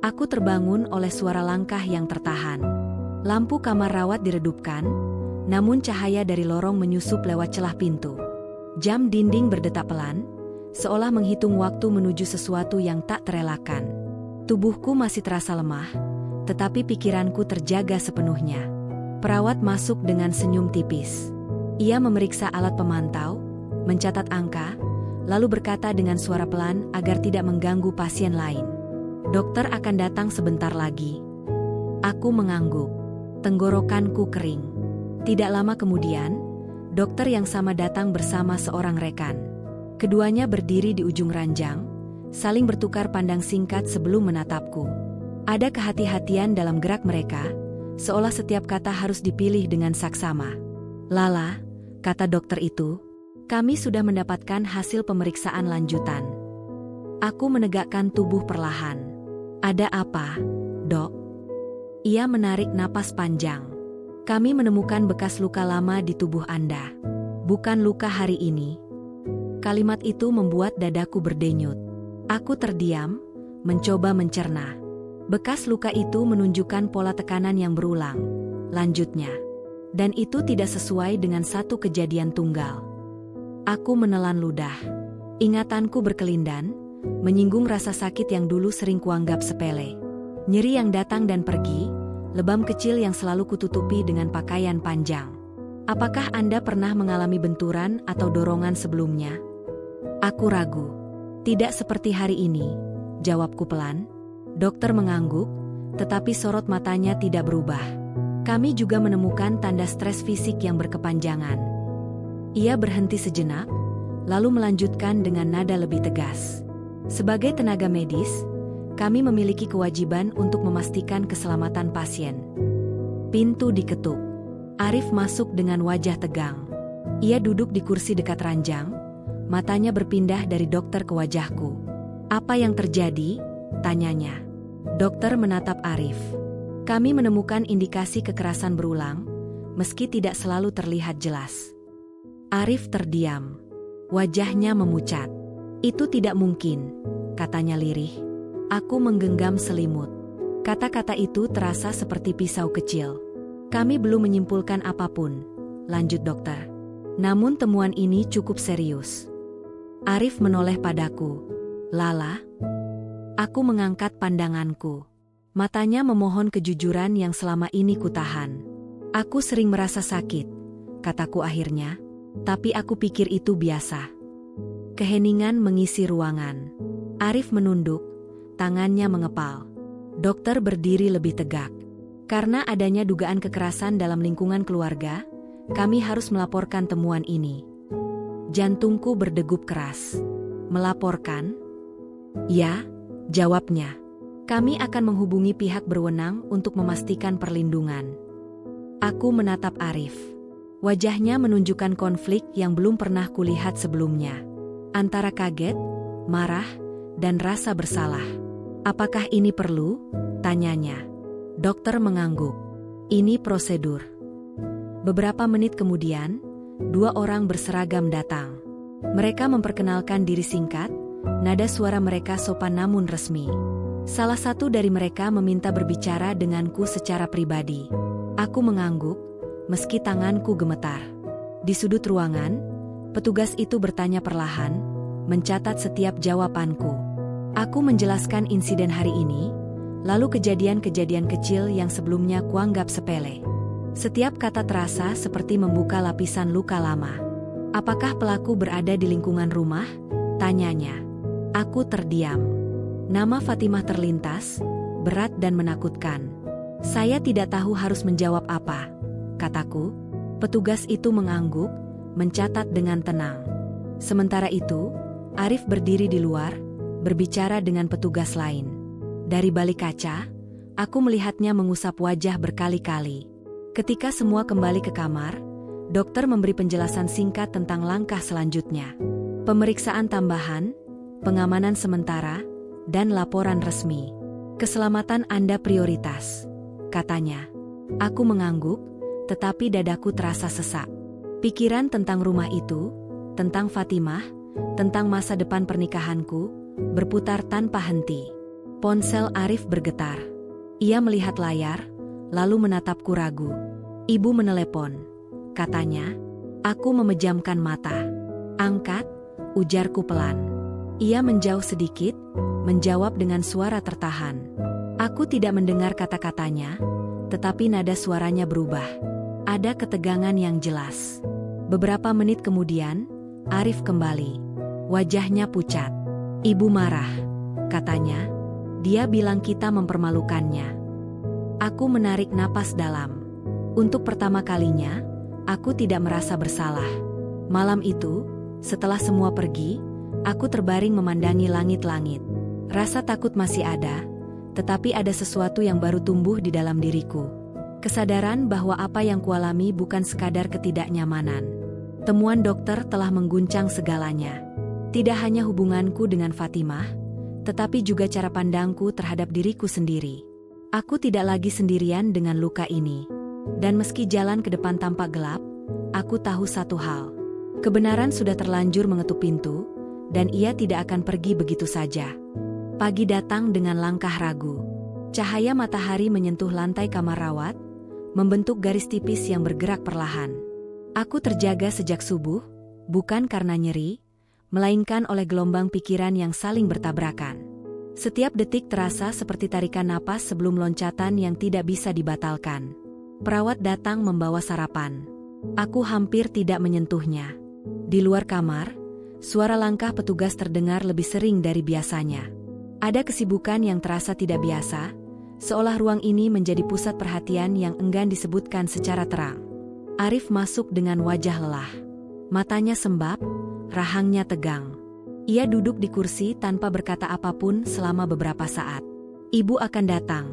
Speaker 1: Aku terbangun oleh suara langkah yang tertahan. Lampu kamar rawat diredupkan, namun cahaya dari lorong menyusup lewat celah pintu. Jam dinding berdetak pelan, seolah menghitung waktu menuju sesuatu yang tak terelakkan. Tubuhku masih terasa lemah, tetapi pikiranku terjaga sepenuhnya. Perawat masuk dengan senyum tipis. Ia memeriksa alat pemantau, mencatat angka, lalu berkata dengan suara pelan agar tidak mengganggu pasien lain. Dokter akan datang sebentar lagi. Aku mengangguk. Tenggorokanku kering. Tidak lama kemudian, dokter yang sama datang bersama seorang rekan. Keduanya berdiri di ujung ranjang, saling bertukar pandang singkat sebelum menatapku. Ada kehati-hatian dalam gerak mereka, seolah setiap kata harus dipilih dengan saksama. "Lala," kata dokter itu, "kami sudah mendapatkan hasil pemeriksaan lanjutan." Aku menegakkan tubuh perlahan. "Ada apa, Dok?" Ia menarik napas panjang. "Kami menemukan bekas luka lama di tubuh Anda. Bukan luka hari ini." Kalimat itu membuat dadaku berdenyut. Aku terdiam, mencoba mencerna. Bekas luka itu menunjukkan pola tekanan yang berulang, lanjutnya. Dan itu tidak sesuai dengan satu kejadian tunggal. Aku menelan ludah. Ingatanku berkelindan, menyinggung rasa sakit yang dulu sering kuanggap sepele. Nyeri yang datang dan pergi, lebam kecil yang selalu kututupi dengan pakaian panjang. "Apakah Anda pernah mengalami benturan atau dorongan sebelumnya?" Aku ragu. "Tidak seperti hari ini," jawabku pelan. Dokter mengangguk, tetapi sorot matanya tidak berubah. "Kami juga menemukan tanda stres fisik yang berkepanjangan." Ia berhenti sejenak, lalu melanjutkan dengan nada lebih tegas. "Sebagai tenaga medis, kami memiliki kewajiban untuk memastikan keselamatan pasien." Pintu diketuk. Arif masuk dengan wajah tegang. Ia duduk di kursi dekat ranjang, matanya berpindah dari dokter ke wajahku. "Apa yang terjadi?" tanyanya. Dokter menatap Arif. "Kami menemukan indikasi kekerasan berulang, meski tidak selalu terlihat jelas." Arif terdiam. Wajahnya memucat. "Itu tidak mungkin," katanya lirih. Aku menggenggam selimut. Kata-kata itu terasa seperti pisau kecil. "Kami belum menyimpulkan apapun," lanjut dokter. "Namun temuan ini cukup serius." Arif menoleh padaku. "Lala?" Aku mengangkat pandanganku. Matanya memohon kejujuran yang selama ini kutahan. "Aku sering merasa sakit," kataku akhirnya, "tapi aku pikir itu biasa." Keheningan mengisi ruangan. Arif menunduk, tangannya mengepal. Dokter berdiri lebih tegak. "Karena adanya dugaan kekerasan dalam lingkungan keluarga, kami harus melaporkan temuan ini." Jantungku berdegup keras. "Melaporkan?" "Ya," jawabnya. "Kami akan menghubungi pihak berwenang untuk memastikan perlindungan." Aku menatap Arif. Wajahnya menunjukkan konflik yang belum pernah kulihat sebelumnya. Antara kaget, marah, dan rasa bersalah. "Apakah ini perlu?" tanyanya. Dokter mengangguk. "Ini prosedur." Beberapa menit kemudian, 2 orang berseragam datang. Mereka memperkenalkan diri singkat, nada suara mereka sopan namun resmi. Salah satu dari mereka meminta berbicara denganku secara pribadi. Aku mengangguk, meski tanganku gemetar. Di sudut ruangan, petugas itu bertanya perlahan, mencatat setiap jawabanku. Aku menjelaskan insiden hari ini, lalu kejadian-kejadian kecil yang sebelumnya kuanggap sepele. Setiap kata terasa seperti membuka lapisan luka lama. "Apakah pelaku berada di lingkungan rumah?" tanyanya. Aku terdiam. Nama Fatimah terlintas, berat dan menakutkan. "Saya tidak tahu harus menjawab apa," kataku. Petugas itu mengangguk, mencatat dengan tenang. Sementara itu, Arif berdiri di luar, berbicara dengan petugas lain. Dari balik kaca, aku melihatnya mengusap wajah berkali-kali. Ketika semua kembali ke kamar, dokter memberi penjelasan singkat tentang langkah selanjutnya. Pemeriksaan tambahan, pengamanan sementara, dan laporan resmi. "Keselamatan Anda prioritas," katanya. Aku mengangguk, tetapi dadaku terasa sesak. Pikiran tentang rumah itu, tentang Fatimah, tentang masa depan pernikahanku, berputar tanpa henti. Ponsel Arif bergetar. Ia melihat layar, lalu menatapku ragu. Ibu menelepon. Katanya, aku memejamkan mata. Angkat, ujarku pelan. Ia menjauh sedikit, menjawab dengan suara tertahan. Aku tidak mendengar kata-katanya, tetapi nada suaranya berubah. Ada ketegangan yang jelas. Beberapa menit kemudian, Arif kembali. Wajahnya pucat. Ibu marah, katanya. Dia bilang kita mempermalukannya. Aku menarik napas dalam. Untuk pertama kalinya, aku tidak merasa bersalah. Malam itu, setelah semua pergi, aku terbaring memandangi langit-langit. Rasa takut masih ada, tetapi ada sesuatu yang baru tumbuh di dalam diriku. Kesadaran bahwa apa yang kualami bukan sekadar ketidaknyamanan. Temuan dokter telah mengguncang segalanya. Tidak hanya hubunganku dengan Fatimah, tetapi juga cara pandangku terhadap diriku sendiri. Aku tidak lagi sendirian dengan luka ini. Dan meski jalan ke depan tampak gelap, aku tahu satu hal. Kebenaran sudah terlanjur mengetuk pintu, dan ia tidak akan pergi begitu saja. Pagi datang dengan langkah ragu. Cahaya matahari menyentuh lantai kamar rawat, membentuk garis tipis yang bergerak perlahan. Aku terjaga sejak subuh, bukan karena nyeri, melainkan oleh gelombang pikiran yang saling bertabrakan. Setiap detik terasa seperti tarikan napas sebelum loncatan yang tidak bisa dibatalkan. Perawat datang membawa sarapan. Aku hampir tidak menyentuhnya. Di luar kamar, suara langkah petugas terdengar lebih sering dari biasanya. Ada kesibukan yang terasa tidak biasa, seolah ruang ini menjadi pusat perhatian yang enggan disebutkan secara terang. Arif masuk dengan wajah lelah. Matanya sembab, rahangnya tegang. Ia duduk di kursi tanpa berkata apapun selama beberapa saat. Ibu akan datang,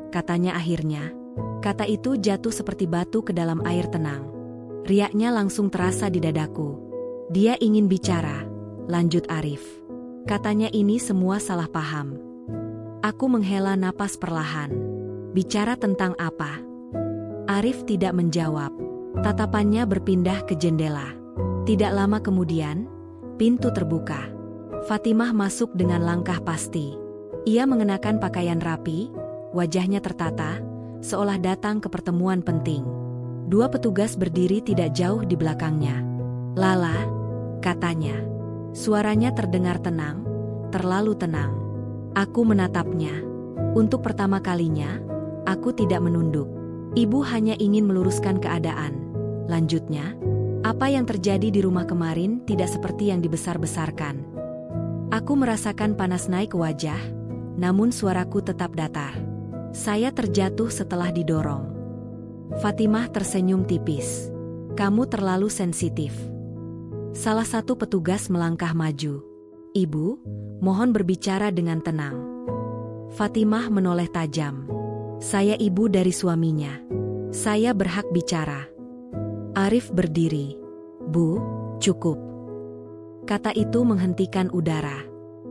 Speaker 1: katanya akhirnya. Kata itu jatuh seperti batu ke dalam air tenang. Riaknya langsung terasa di dadaku. Dia ingin bicara, lanjut Arif. Katanya ini semua salah paham. Aku menghela napas perlahan. Bicara tentang apa? Arif tidak menjawab. Tatapannya berpindah ke jendela. Tidak lama kemudian, pintu terbuka. Fatimah masuk dengan langkah pasti. Ia mengenakan pakaian rapi, wajahnya tertata, seolah datang ke pertemuan penting. Dua petugas berdiri tidak jauh di belakangnya. Lala, katanya. Suaranya terdengar tenang, terlalu tenang. Aku menatapnya. Untuk pertama kalinya, aku tidak menunduk. Ibu hanya ingin meluruskan keadaan. Lanjutnya, apa yang terjadi di rumah kemarin tidak seperti yang dibesar-besarkan. Aku merasakan panas naik ke wajah, namun suaraku tetap datar. Saya terjatuh setelah didorong. Fatimah tersenyum tipis. Kamu terlalu sensitif. Salah satu petugas melangkah maju. Ibu, mohon berbicara dengan tenang. Fatimah menoleh tajam. Saya ibu dari suaminya. Saya berhak bicara. Arif berdiri. Bu, cukup. Kata itu menghentikan udara.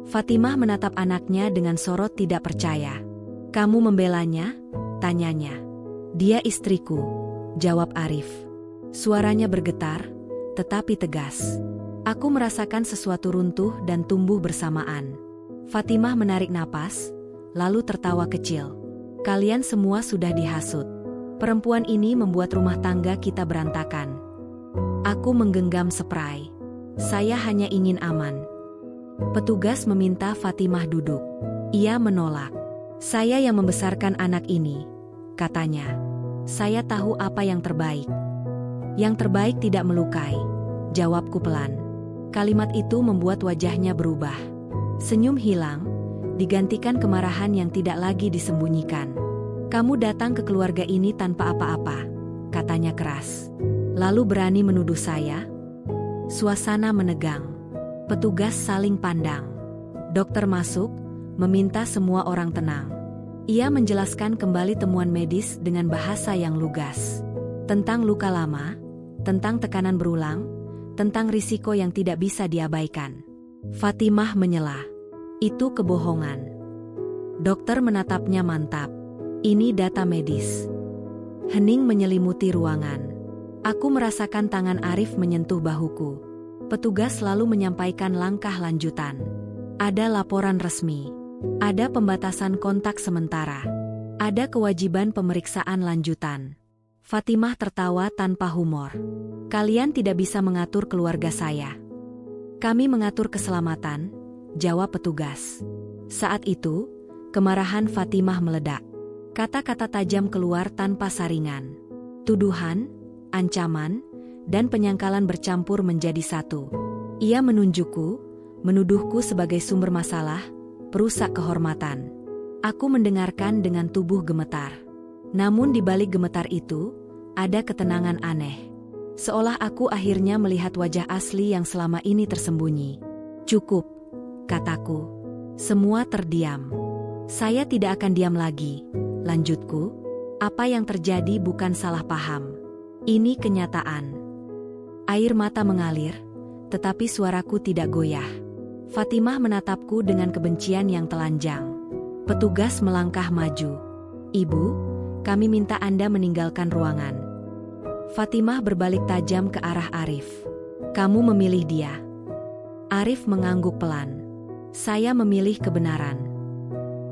Speaker 1: Fatimah menatap anaknya dengan sorot tidak percaya. Kamu membelanya? Tanyanya. Dia istriku, jawab Arif. Suaranya bergetar, tetapi tegas. Aku merasakan sesuatu runtuh dan tumbuh bersamaan. Fatimah menarik napas, lalu tertawa kecil. Kalian semua sudah dihasut. Perempuan ini membuat rumah tangga kita berantakan. Aku menggenggam spray. Saya hanya ingin aman. Petugas meminta Fatimah duduk. Ia menolak. Saya yang membesarkan anak ini, katanya. Saya tahu apa yang terbaik. Yang terbaik tidak melukai, jawabku pelan. Kalimat itu membuat wajahnya berubah. Senyum hilang, digantikan kemarahan yang tidak lagi disembunyikan. Kamu datang ke keluarga ini tanpa apa-apa, katanya keras. Lalu berani menuduh saya? Suasana menegang. Petugas saling pandang. Dokter masuk, meminta semua orang tenang. Ia menjelaskan kembali temuan medis dengan bahasa yang lugas. Tentang luka lama, tentang tekanan berulang, tentang risiko yang tidak bisa diabaikan. Fatimah menyela. Itu kebohongan. Dokter menatapnya mantap. Ini data medis. Hening menyelimuti ruangan. Aku merasakan tangan Arif menyentuh bahuku. Petugas selalu menyampaikan langkah lanjutan. Ada laporan resmi. Ada pembatasan kontak sementara. Ada kewajiban pemeriksaan lanjutan. Fatimah tertawa tanpa humor. Kalian tidak bisa mengatur keluarga saya. Kami mengatur keselamatan, jawab petugas. Saat itu, kemarahan Fatimah meledak. Kata-kata tajam keluar tanpa saringan. Tuduhan, ancaman, dan penyangkalan bercampur menjadi satu. Ia menunjukku, menuduhku sebagai sumber masalah, perusak kehormatan. Aku mendengarkan dengan tubuh gemetar. Namun di balik gemetar itu, ada ketenangan aneh. Seolah aku akhirnya melihat wajah asli yang selama ini tersembunyi. Cukup, kataku. Semua terdiam. Saya tidak akan diam lagi, lanjutku. Apa yang terjadi bukan salah paham. Ini kenyataan. Air mata mengalir, tetapi suaraku tidak goyah. Fatimah menatapku dengan kebencian yang telanjang. Petugas melangkah maju. Ibu, kami minta Anda meninggalkan ruangan. Fatimah berbalik tajam ke arah Arif. Kamu memilih dia. Arif mengangguk pelan. Saya memilih kebenaran.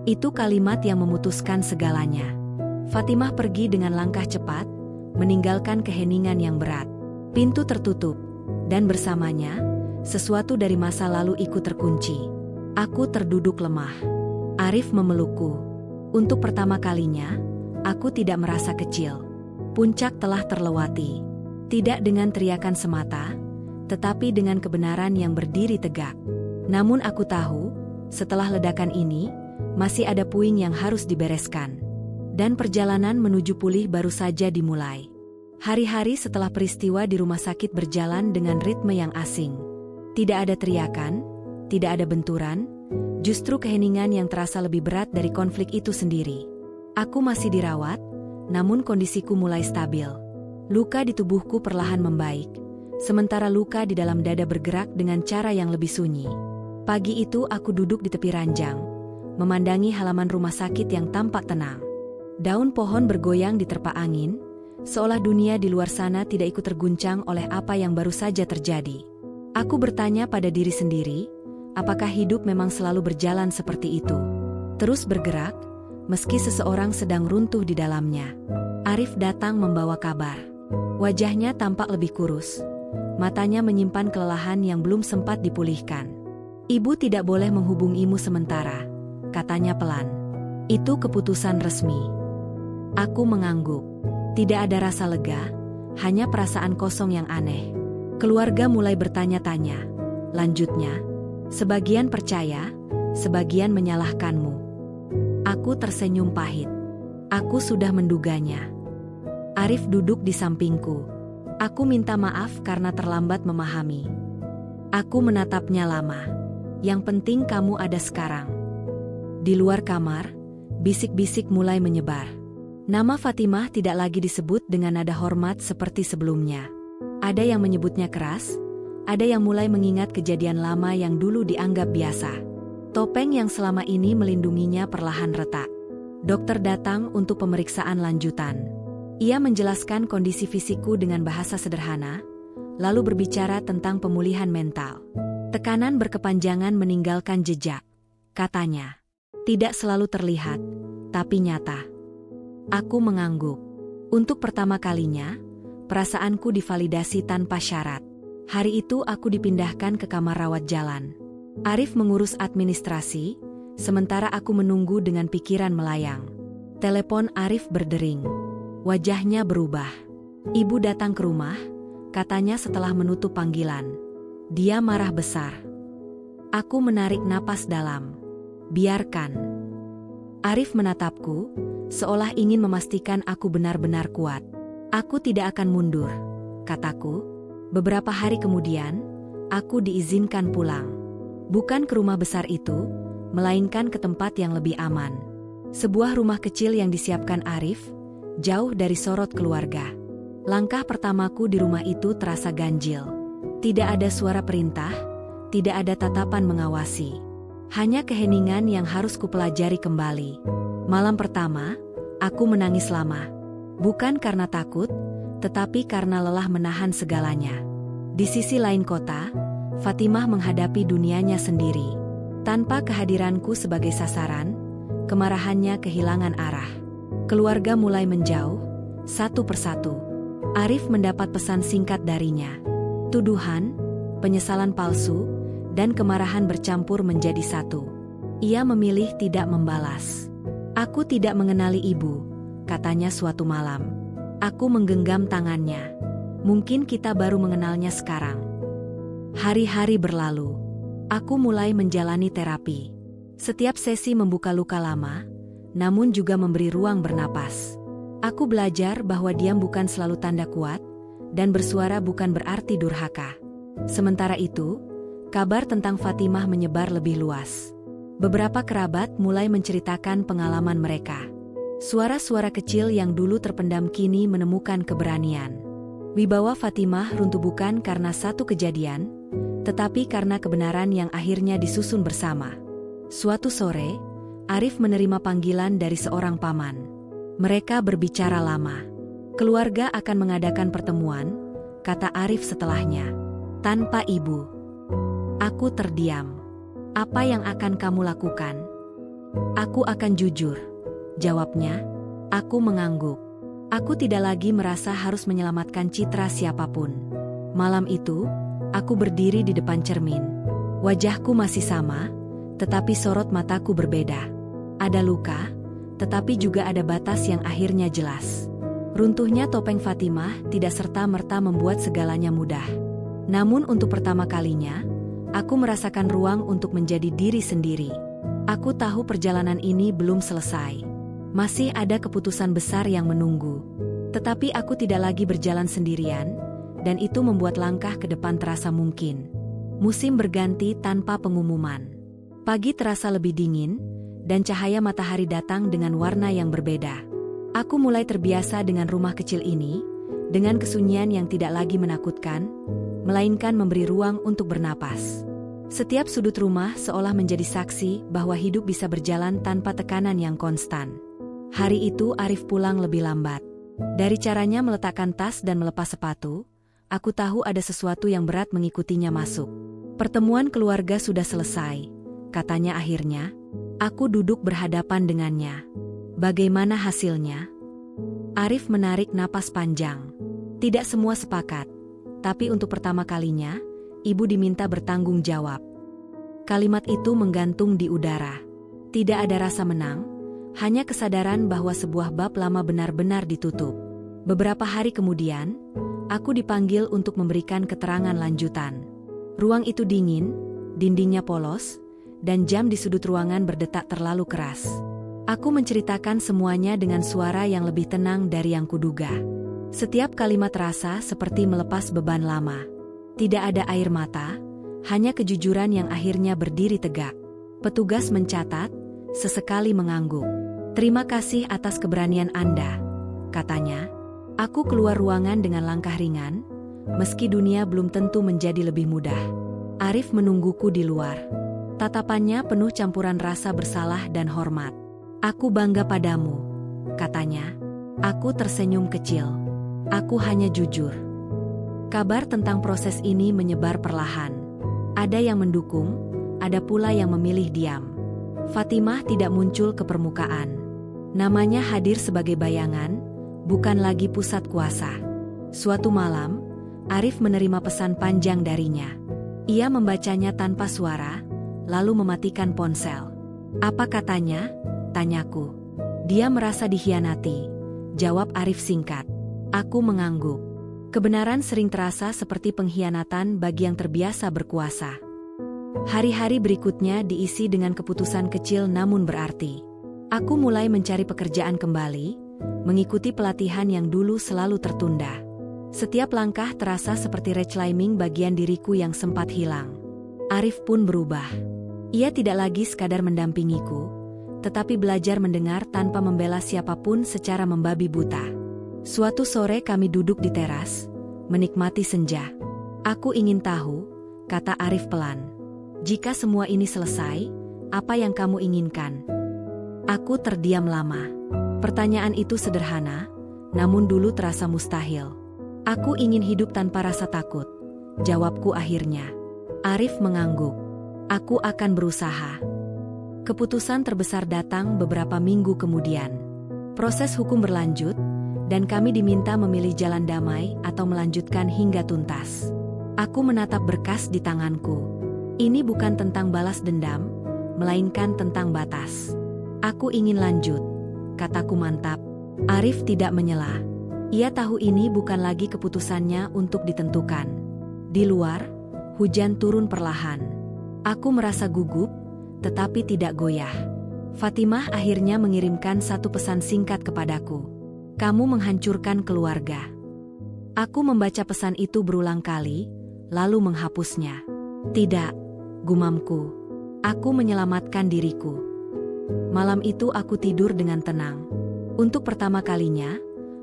Speaker 1: Itu kalimat yang memutuskan segalanya. Fatimah pergi dengan langkah cepat, meninggalkan keheningan yang berat. Pintu tertutup, dan bersamanya, sesuatu dari masa lalu ikut terkunci. Aku terduduk lemah. Arif memelukku. Untuk pertama kalinya, aku tidak merasa kecil. Puncak telah terlewati. Tidak dengan teriakan semata, tetapi dengan kebenaran yang berdiri tegak. Namun aku tahu, setelah ledakan ini, masih ada puing yang harus dibereskan. Dan perjalanan menuju pulih baru saja dimulai. Hari-hari setelah peristiwa di rumah sakit berjalan dengan ritme yang asing. Tidak ada teriakan, tidak ada benturan, justru keheningan yang terasa lebih berat dari konflik itu sendiri. Aku masih dirawat, namun kondisiku mulai stabil. Luka di tubuhku perlahan membaik, sementara luka di dalam dada bergerak dengan cara yang lebih sunyi. Pagi itu aku duduk di tepi ranjang, memandangi halaman rumah sakit yang tampak tenang. Daun pohon bergoyang diterpa angin, seolah dunia di luar sana tidak ikut terguncang oleh apa yang baru saja terjadi. Aku bertanya pada diri sendiri, apakah hidup memang selalu berjalan seperti itu? Terus bergerak, meski seseorang sedang runtuh di dalamnya. Arif datang membawa kabar. Wajahnya tampak lebih kurus. Matanya menyimpan kelelahan yang belum sempat dipulihkan. Ibu tidak boleh menghubungimu sementara, katanya pelan. Itu keputusan resmi. Aku mengangguk. Tidak ada rasa lega, hanya perasaan kosong yang aneh. Keluarga mulai bertanya-tanya. Lanjutnya, sebagian percaya, sebagian menyalahkanmu. Aku tersenyum pahit. Aku sudah menduganya. Arif duduk di sampingku. Aku minta maaf karena terlambat memahami. Aku menatapnya lama. Yang penting kamu ada sekarang. Di luar kamar, bisik-bisik mulai menyebar. Nama Fatimah tidak lagi disebut dengan nada hormat seperti sebelumnya. Ada yang menyebutnya keras, ada yang mulai mengingat kejadian lama yang dulu dianggap biasa. Topeng yang selama ini melindunginya perlahan retak. Dokter datang untuk pemeriksaan lanjutan. Ia menjelaskan kondisi fisikku dengan bahasa sederhana, lalu berbicara tentang pemulihan mental. Tekanan berkepanjangan meninggalkan jejak, katanya. Tidak selalu terlihat, tapi nyata. Aku mengangguk. Untuk pertama kalinya, perasaanku divalidasi tanpa syarat. Hari itu aku dipindahkan ke kamar rawat jalan. Arif mengurus administrasi, sementara aku menunggu dengan pikiran melayang. Telepon Arif berdering. Wajahnya berubah. Ibu datang ke rumah, katanya setelah menutup panggilan. Dia marah besar. Aku menarik napas dalam. Biarkan. Arif menatapku, seolah ingin memastikan aku benar-benar kuat. Aku tidak akan mundur, kataku. Beberapa hari kemudian, aku diizinkan pulang. Bukan ke rumah besar itu, melainkan ke tempat yang lebih aman. Sebuah rumah kecil yang disiapkan Arif, jauh dari sorot keluarga. Langkah pertamaku di rumah itu terasa ganjil. Tidak ada suara perintah, tidak ada tatapan mengawasi. Hanya keheningan yang harus kupelajari kembali. Malam pertama, aku menangis lama. Bukan karena takut, tetapi karena lelah menahan segalanya. Di sisi lain kota, Fatimah menghadapi dunianya sendiri. Tanpa kehadiranku sebagai sasaran, kemarahannya kehilangan arah. Keluarga mulai menjauh, satu persatu. Arif mendapat pesan singkat darinya. Tuduhan, penyesalan palsu, dan kemarahan bercampur menjadi satu. Ia memilih tidak membalas. "Aku tidak mengenali ibu," katanya suatu malam. Aku menggenggam tangannya. "Mungkin kita baru mengenalnya sekarang." Hari-hari berlalu. Aku mulai menjalani terapi. Setiap sesi membuka luka lama, namun juga memberi ruang bernapas. Aku belajar bahwa diam bukan selalu tanda kuat, dan bersuara bukan berarti durhaka. Sementara itu, kabar tentang Fatimah menyebar lebih luas. Beberapa kerabat mulai menceritakan pengalaman mereka. Suara-suara kecil yang dulu terpendam kini menemukan keberanian. Wibawa Fatimah runtuh bukan karena satu kejadian, tetapi karena kebenaran yang akhirnya disusun bersama. Suatu sore, Arif menerima panggilan dari seorang paman. Mereka berbicara lama. "Keluarga akan mengadakan pertemuan," kata Arif setelahnya. "Tanpa ibu." Aku terdiam. "Apa yang akan kamu lakukan?" "Aku akan jujur," jawabnya. Aku mengangguk. Aku tidak lagi merasa harus menyelamatkan citra siapapun. Malam itu, aku berdiri di depan cermin. Wajahku masih sama, tetapi sorot mataku berbeda. Ada luka, tetapi juga ada batas yang akhirnya jelas. Runtuhnya topeng Fatimah tidak serta-merta membuat segalanya mudah. Namun untuk pertama kalinya, aku merasakan ruang untuk menjadi diri sendiri. Aku tahu perjalanan ini belum selesai. Masih ada keputusan besar yang menunggu. Tetapi aku tidak lagi berjalan sendirian, dan itu membuat langkah ke depan terasa mungkin. Musim berganti tanpa pengumuman. Pagi terasa lebih dingin, dan cahaya matahari datang dengan warna yang berbeda. Aku mulai terbiasa dengan rumah kecil ini, dengan kesunyian yang tidak lagi menakutkan, melainkan memberi ruang untuk bernapas. Setiap sudut rumah seolah menjadi saksi bahwa hidup bisa berjalan tanpa tekanan yang konstan. Hari itu Arif pulang lebih lambat. Dari caranya meletakkan tas dan melepas sepatu, aku tahu ada sesuatu yang berat mengikutinya masuk. "Pertemuan keluarga sudah selesai," katanya akhirnya. Aku duduk berhadapan dengannya. "Bagaimana hasilnya?" Arif menarik napas panjang. "Tidak semua sepakat, tapi untuk pertama kalinya, ibu diminta bertanggung jawab." Kalimat itu menggantung di udara. Tidak ada rasa menang, hanya kesadaran bahwa sebuah bab lama benar-benar ditutup. Beberapa hari kemudian, aku dipanggil untuk memberikan keterangan lanjutan. Ruang itu dingin, dindingnya polos, dan jam di sudut ruangan berdetak terlalu keras. Aku menceritakan semuanya dengan suara yang lebih tenang dari yang kuduga. Setiap kalimat terasa seperti melepas beban lama. Tidak ada air mata, hanya kejujuran yang akhirnya berdiri tegak. Petugas mencatat, sesekali mengangguk. "Terima kasih atas keberanian Anda," katanya. Aku keluar ruangan dengan langkah ringan, meski dunia belum tentu menjadi lebih mudah. Arif menungguku di luar. Tatapannya penuh campuran rasa bersalah dan hormat. "Aku bangga padamu," katanya. Aku tersenyum kecil. Aku hanya jujur. Kabar tentang proses ini menyebar perlahan. Ada yang mendukung, ada pula yang memilih diam. Fatimah tidak muncul ke permukaan. Namanya hadir sebagai bayangan, bukan lagi pusat kuasa. Suatu malam, Arif menerima pesan panjang darinya. Ia membacanya tanpa suara, lalu mematikan ponsel. "Apa katanya?" tanyaku. "Dia merasa dikhianati," jawab Arif singkat. Aku mengangguk. Kebenaran sering terasa seperti pengkhianatan bagi yang terbiasa berkuasa. Hari-hari berikutnya diisi dengan keputusan kecil namun berarti. Aku mulai mencari pekerjaan kembali, mengikuti pelatihan yang dulu selalu tertunda. Setiap langkah terasa seperti reclaiming bagian diriku yang sempat hilang. Arif pun berubah. Ia tidak lagi sekadar mendampingiku, tetapi belajar mendengar tanpa membela siapapun secara membabi buta. Suatu sore kami duduk di teras, menikmati senja. "Aku ingin tahu," kata Arif pelan. "Jika semua ini selesai, apa yang kamu inginkan?" Aku terdiam lama. Pertanyaan itu sederhana, namun dulu terasa mustahil. Aku ingin hidup tanpa rasa takut, jawabku akhirnya. Arif mengangguk. Aku akan berusaha. Keputusan terbesar datang beberapa minggu kemudian. Proses hukum berlanjut, dan kami diminta memilih jalan damai atau melanjutkan hingga tuntas. Aku menatap berkas di tanganku. Ini bukan tentang balas dendam, melainkan tentang batas. Aku ingin lanjut, kataku mantap. Arif tidak menyela. Ia tahu ini bukan lagi keputusannya untuk ditentukan. Di luar, hujan turun perlahan. Aku merasa gugup, tetapi tidak goyah. Fatimah akhirnya mengirimkan satu pesan singkat kepadaku. Kamu menghancurkan keluarga. Aku membaca pesan itu berulang kali, lalu menghapusnya. Tidak, gumamku. Aku menyelamatkan diriku. Malam itu aku tidur dengan tenang. Untuk pertama kalinya,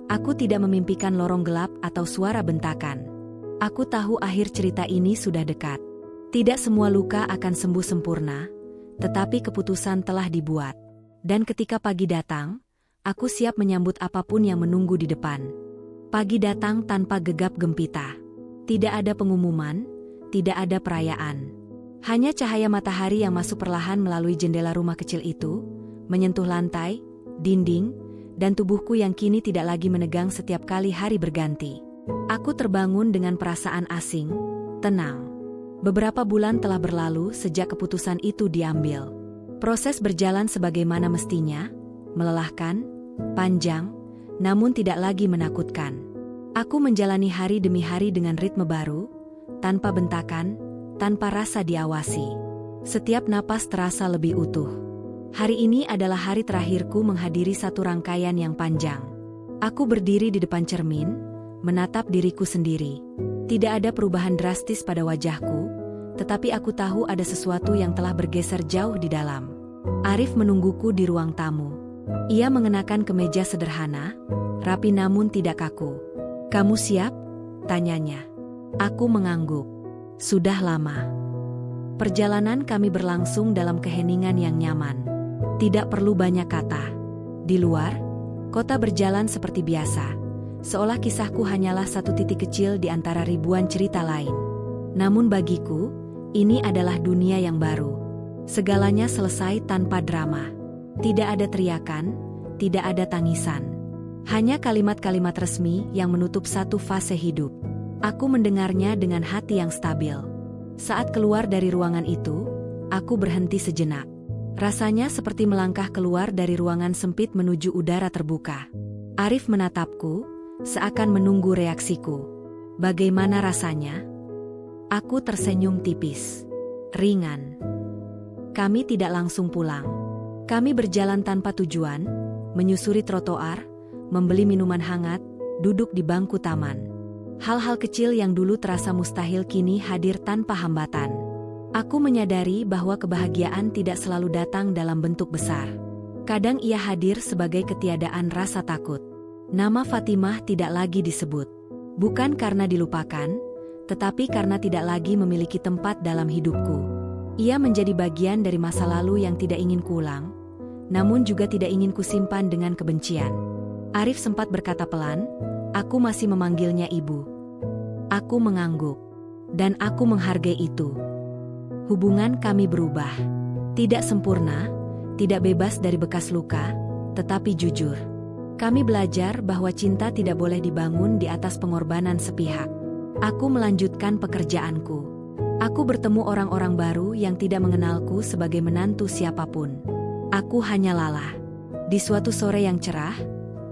Speaker 1: aku tidak memimpikan lorong gelap atau suara bentakan. Aku tahu akhir cerita ini sudah dekat. Tidak semua luka akan sembuh sempurna, tetapi keputusan telah dibuat. Dan ketika pagi datang, aku siap menyambut apapun yang menunggu di depan. Pagi datang tanpa gegap gempita. Tidak ada pengumuman, tidak ada perayaan. Hanya cahaya matahari yang masuk perlahan melalui jendela rumah kecil itu, menyentuh lantai, dinding, dan tubuhku yang kini tidak lagi menegang setiap kali hari berganti. Aku terbangun dengan perasaan asing, tenang. Beberapa bulan telah berlalu sejak keputusan itu diambil. Proses berjalan sebagaimana mestinya, melelahkan, panjang, namun tidak lagi menakutkan. Aku menjalani hari demi hari dengan ritme baru, tanpa bentakan, tanpa rasa diawasi. Setiap napas terasa lebih utuh. Hari ini adalah hari terakhirku menghadiri satu rangkaian yang panjang. Aku berdiri di depan cermin, menatap diriku sendiri. Tidak ada perubahan drastis pada wajahku, tetapi aku tahu ada sesuatu yang telah bergeser jauh di dalam. Arif menungguku di ruang tamu. Ia mengenakan kemeja sederhana, rapi namun tidak kaku. "Kamu siap?" tanyanya. Aku mengangguk. Sudah lama. Perjalanan kami berlangsung dalam keheningan yang nyaman. Tidak perlu banyak kata. Di luar, kota berjalan seperti biasa. Seolah kisahku hanyalah satu titik kecil di antara ribuan cerita lain. Namun bagiku, ini adalah dunia yang baru. Segalanya selesai tanpa drama. Tidak ada teriakan, tidak ada tangisan. Hanya kalimat-kalimat resmi yang menutup satu fase hidup. Aku mendengarnya dengan hati yang stabil. Saat keluar dari ruangan itu, aku berhenti sejenak. Rasanya seperti melangkah keluar dari ruangan sempit menuju udara terbuka. Arif menatapku, seakan menunggu reaksiku. Bagaimana rasanya? Aku tersenyum tipis. Ringan. Kami tidak langsung pulang. Kami berjalan tanpa tujuan, menyusuri trotoar, membeli minuman hangat, duduk di bangku taman. Hal-hal kecil yang dulu terasa mustahil kini hadir tanpa hambatan. Aku menyadari bahwa kebahagiaan tidak selalu datang dalam bentuk besar. Kadang ia hadir sebagai ketiadaan rasa takut. Nama Fatimah tidak lagi disebut. Bukan karena dilupakan, tetapi karena tidak lagi memiliki tempat dalam hidupku. Ia menjadi bagian dari masa lalu yang tidak ingin kuulang, namun juga tidak ingin kusimpan dengan kebencian. Arif sempat berkata pelan, "Aku masih memanggilnya ibu." Aku mengangguk. Dan aku menghargai itu. Hubungan kami berubah. Tidak sempurna, tidak bebas dari bekas luka, tetapi jujur. Kami belajar bahwa cinta tidak boleh dibangun di atas pengorbanan sepihak. Aku melanjutkan pekerjaanku. Aku bertemu orang-orang baru yang tidak mengenalku sebagai menantu siapapun. Aku hanya Lala. Di suatu sore yang cerah,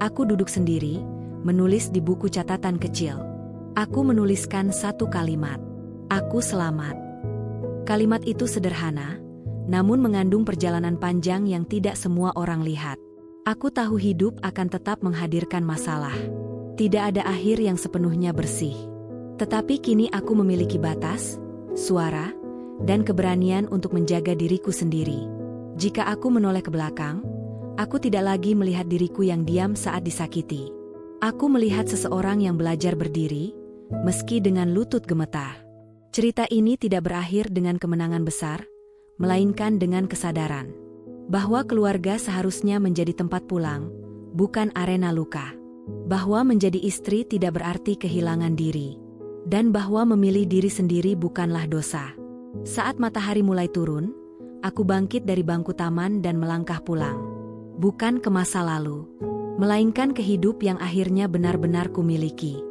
Speaker 1: aku duduk sendiri, menulis di buku catatan kecil. Aku menuliskan satu kalimat. Aku selamat. Kalimat itu sederhana, namun mengandung perjalanan panjang yang tidak semua orang lihat. Aku tahu hidup akan tetap menghadirkan masalah. Tidak ada akhir yang sepenuhnya bersih. Tetapi kini aku memiliki batas, suara, dan keberanian untuk menjaga diriku sendiri. Jika aku menoleh ke belakang, aku tidak lagi melihat diriku yang diam saat disakiti. Aku melihat seseorang yang belajar berdiri, meski dengan lutut gemetar. Cerita ini tidak berakhir dengan kemenangan besar, melainkan dengan kesadaran bahwa keluarga seharusnya menjadi tempat pulang, bukan arena luka. Bahwa menjadi istri tidak berarti kehilangan diri. Dan bahwa memilih diri sendiri bukanlah dosa. Saat matahari mulai turun, aku bangkit dari bangku taman dan melangkah pulang. Bukan ke masa lalu, melainkan ke hidup yang akhirnya benar-benar kumiliki.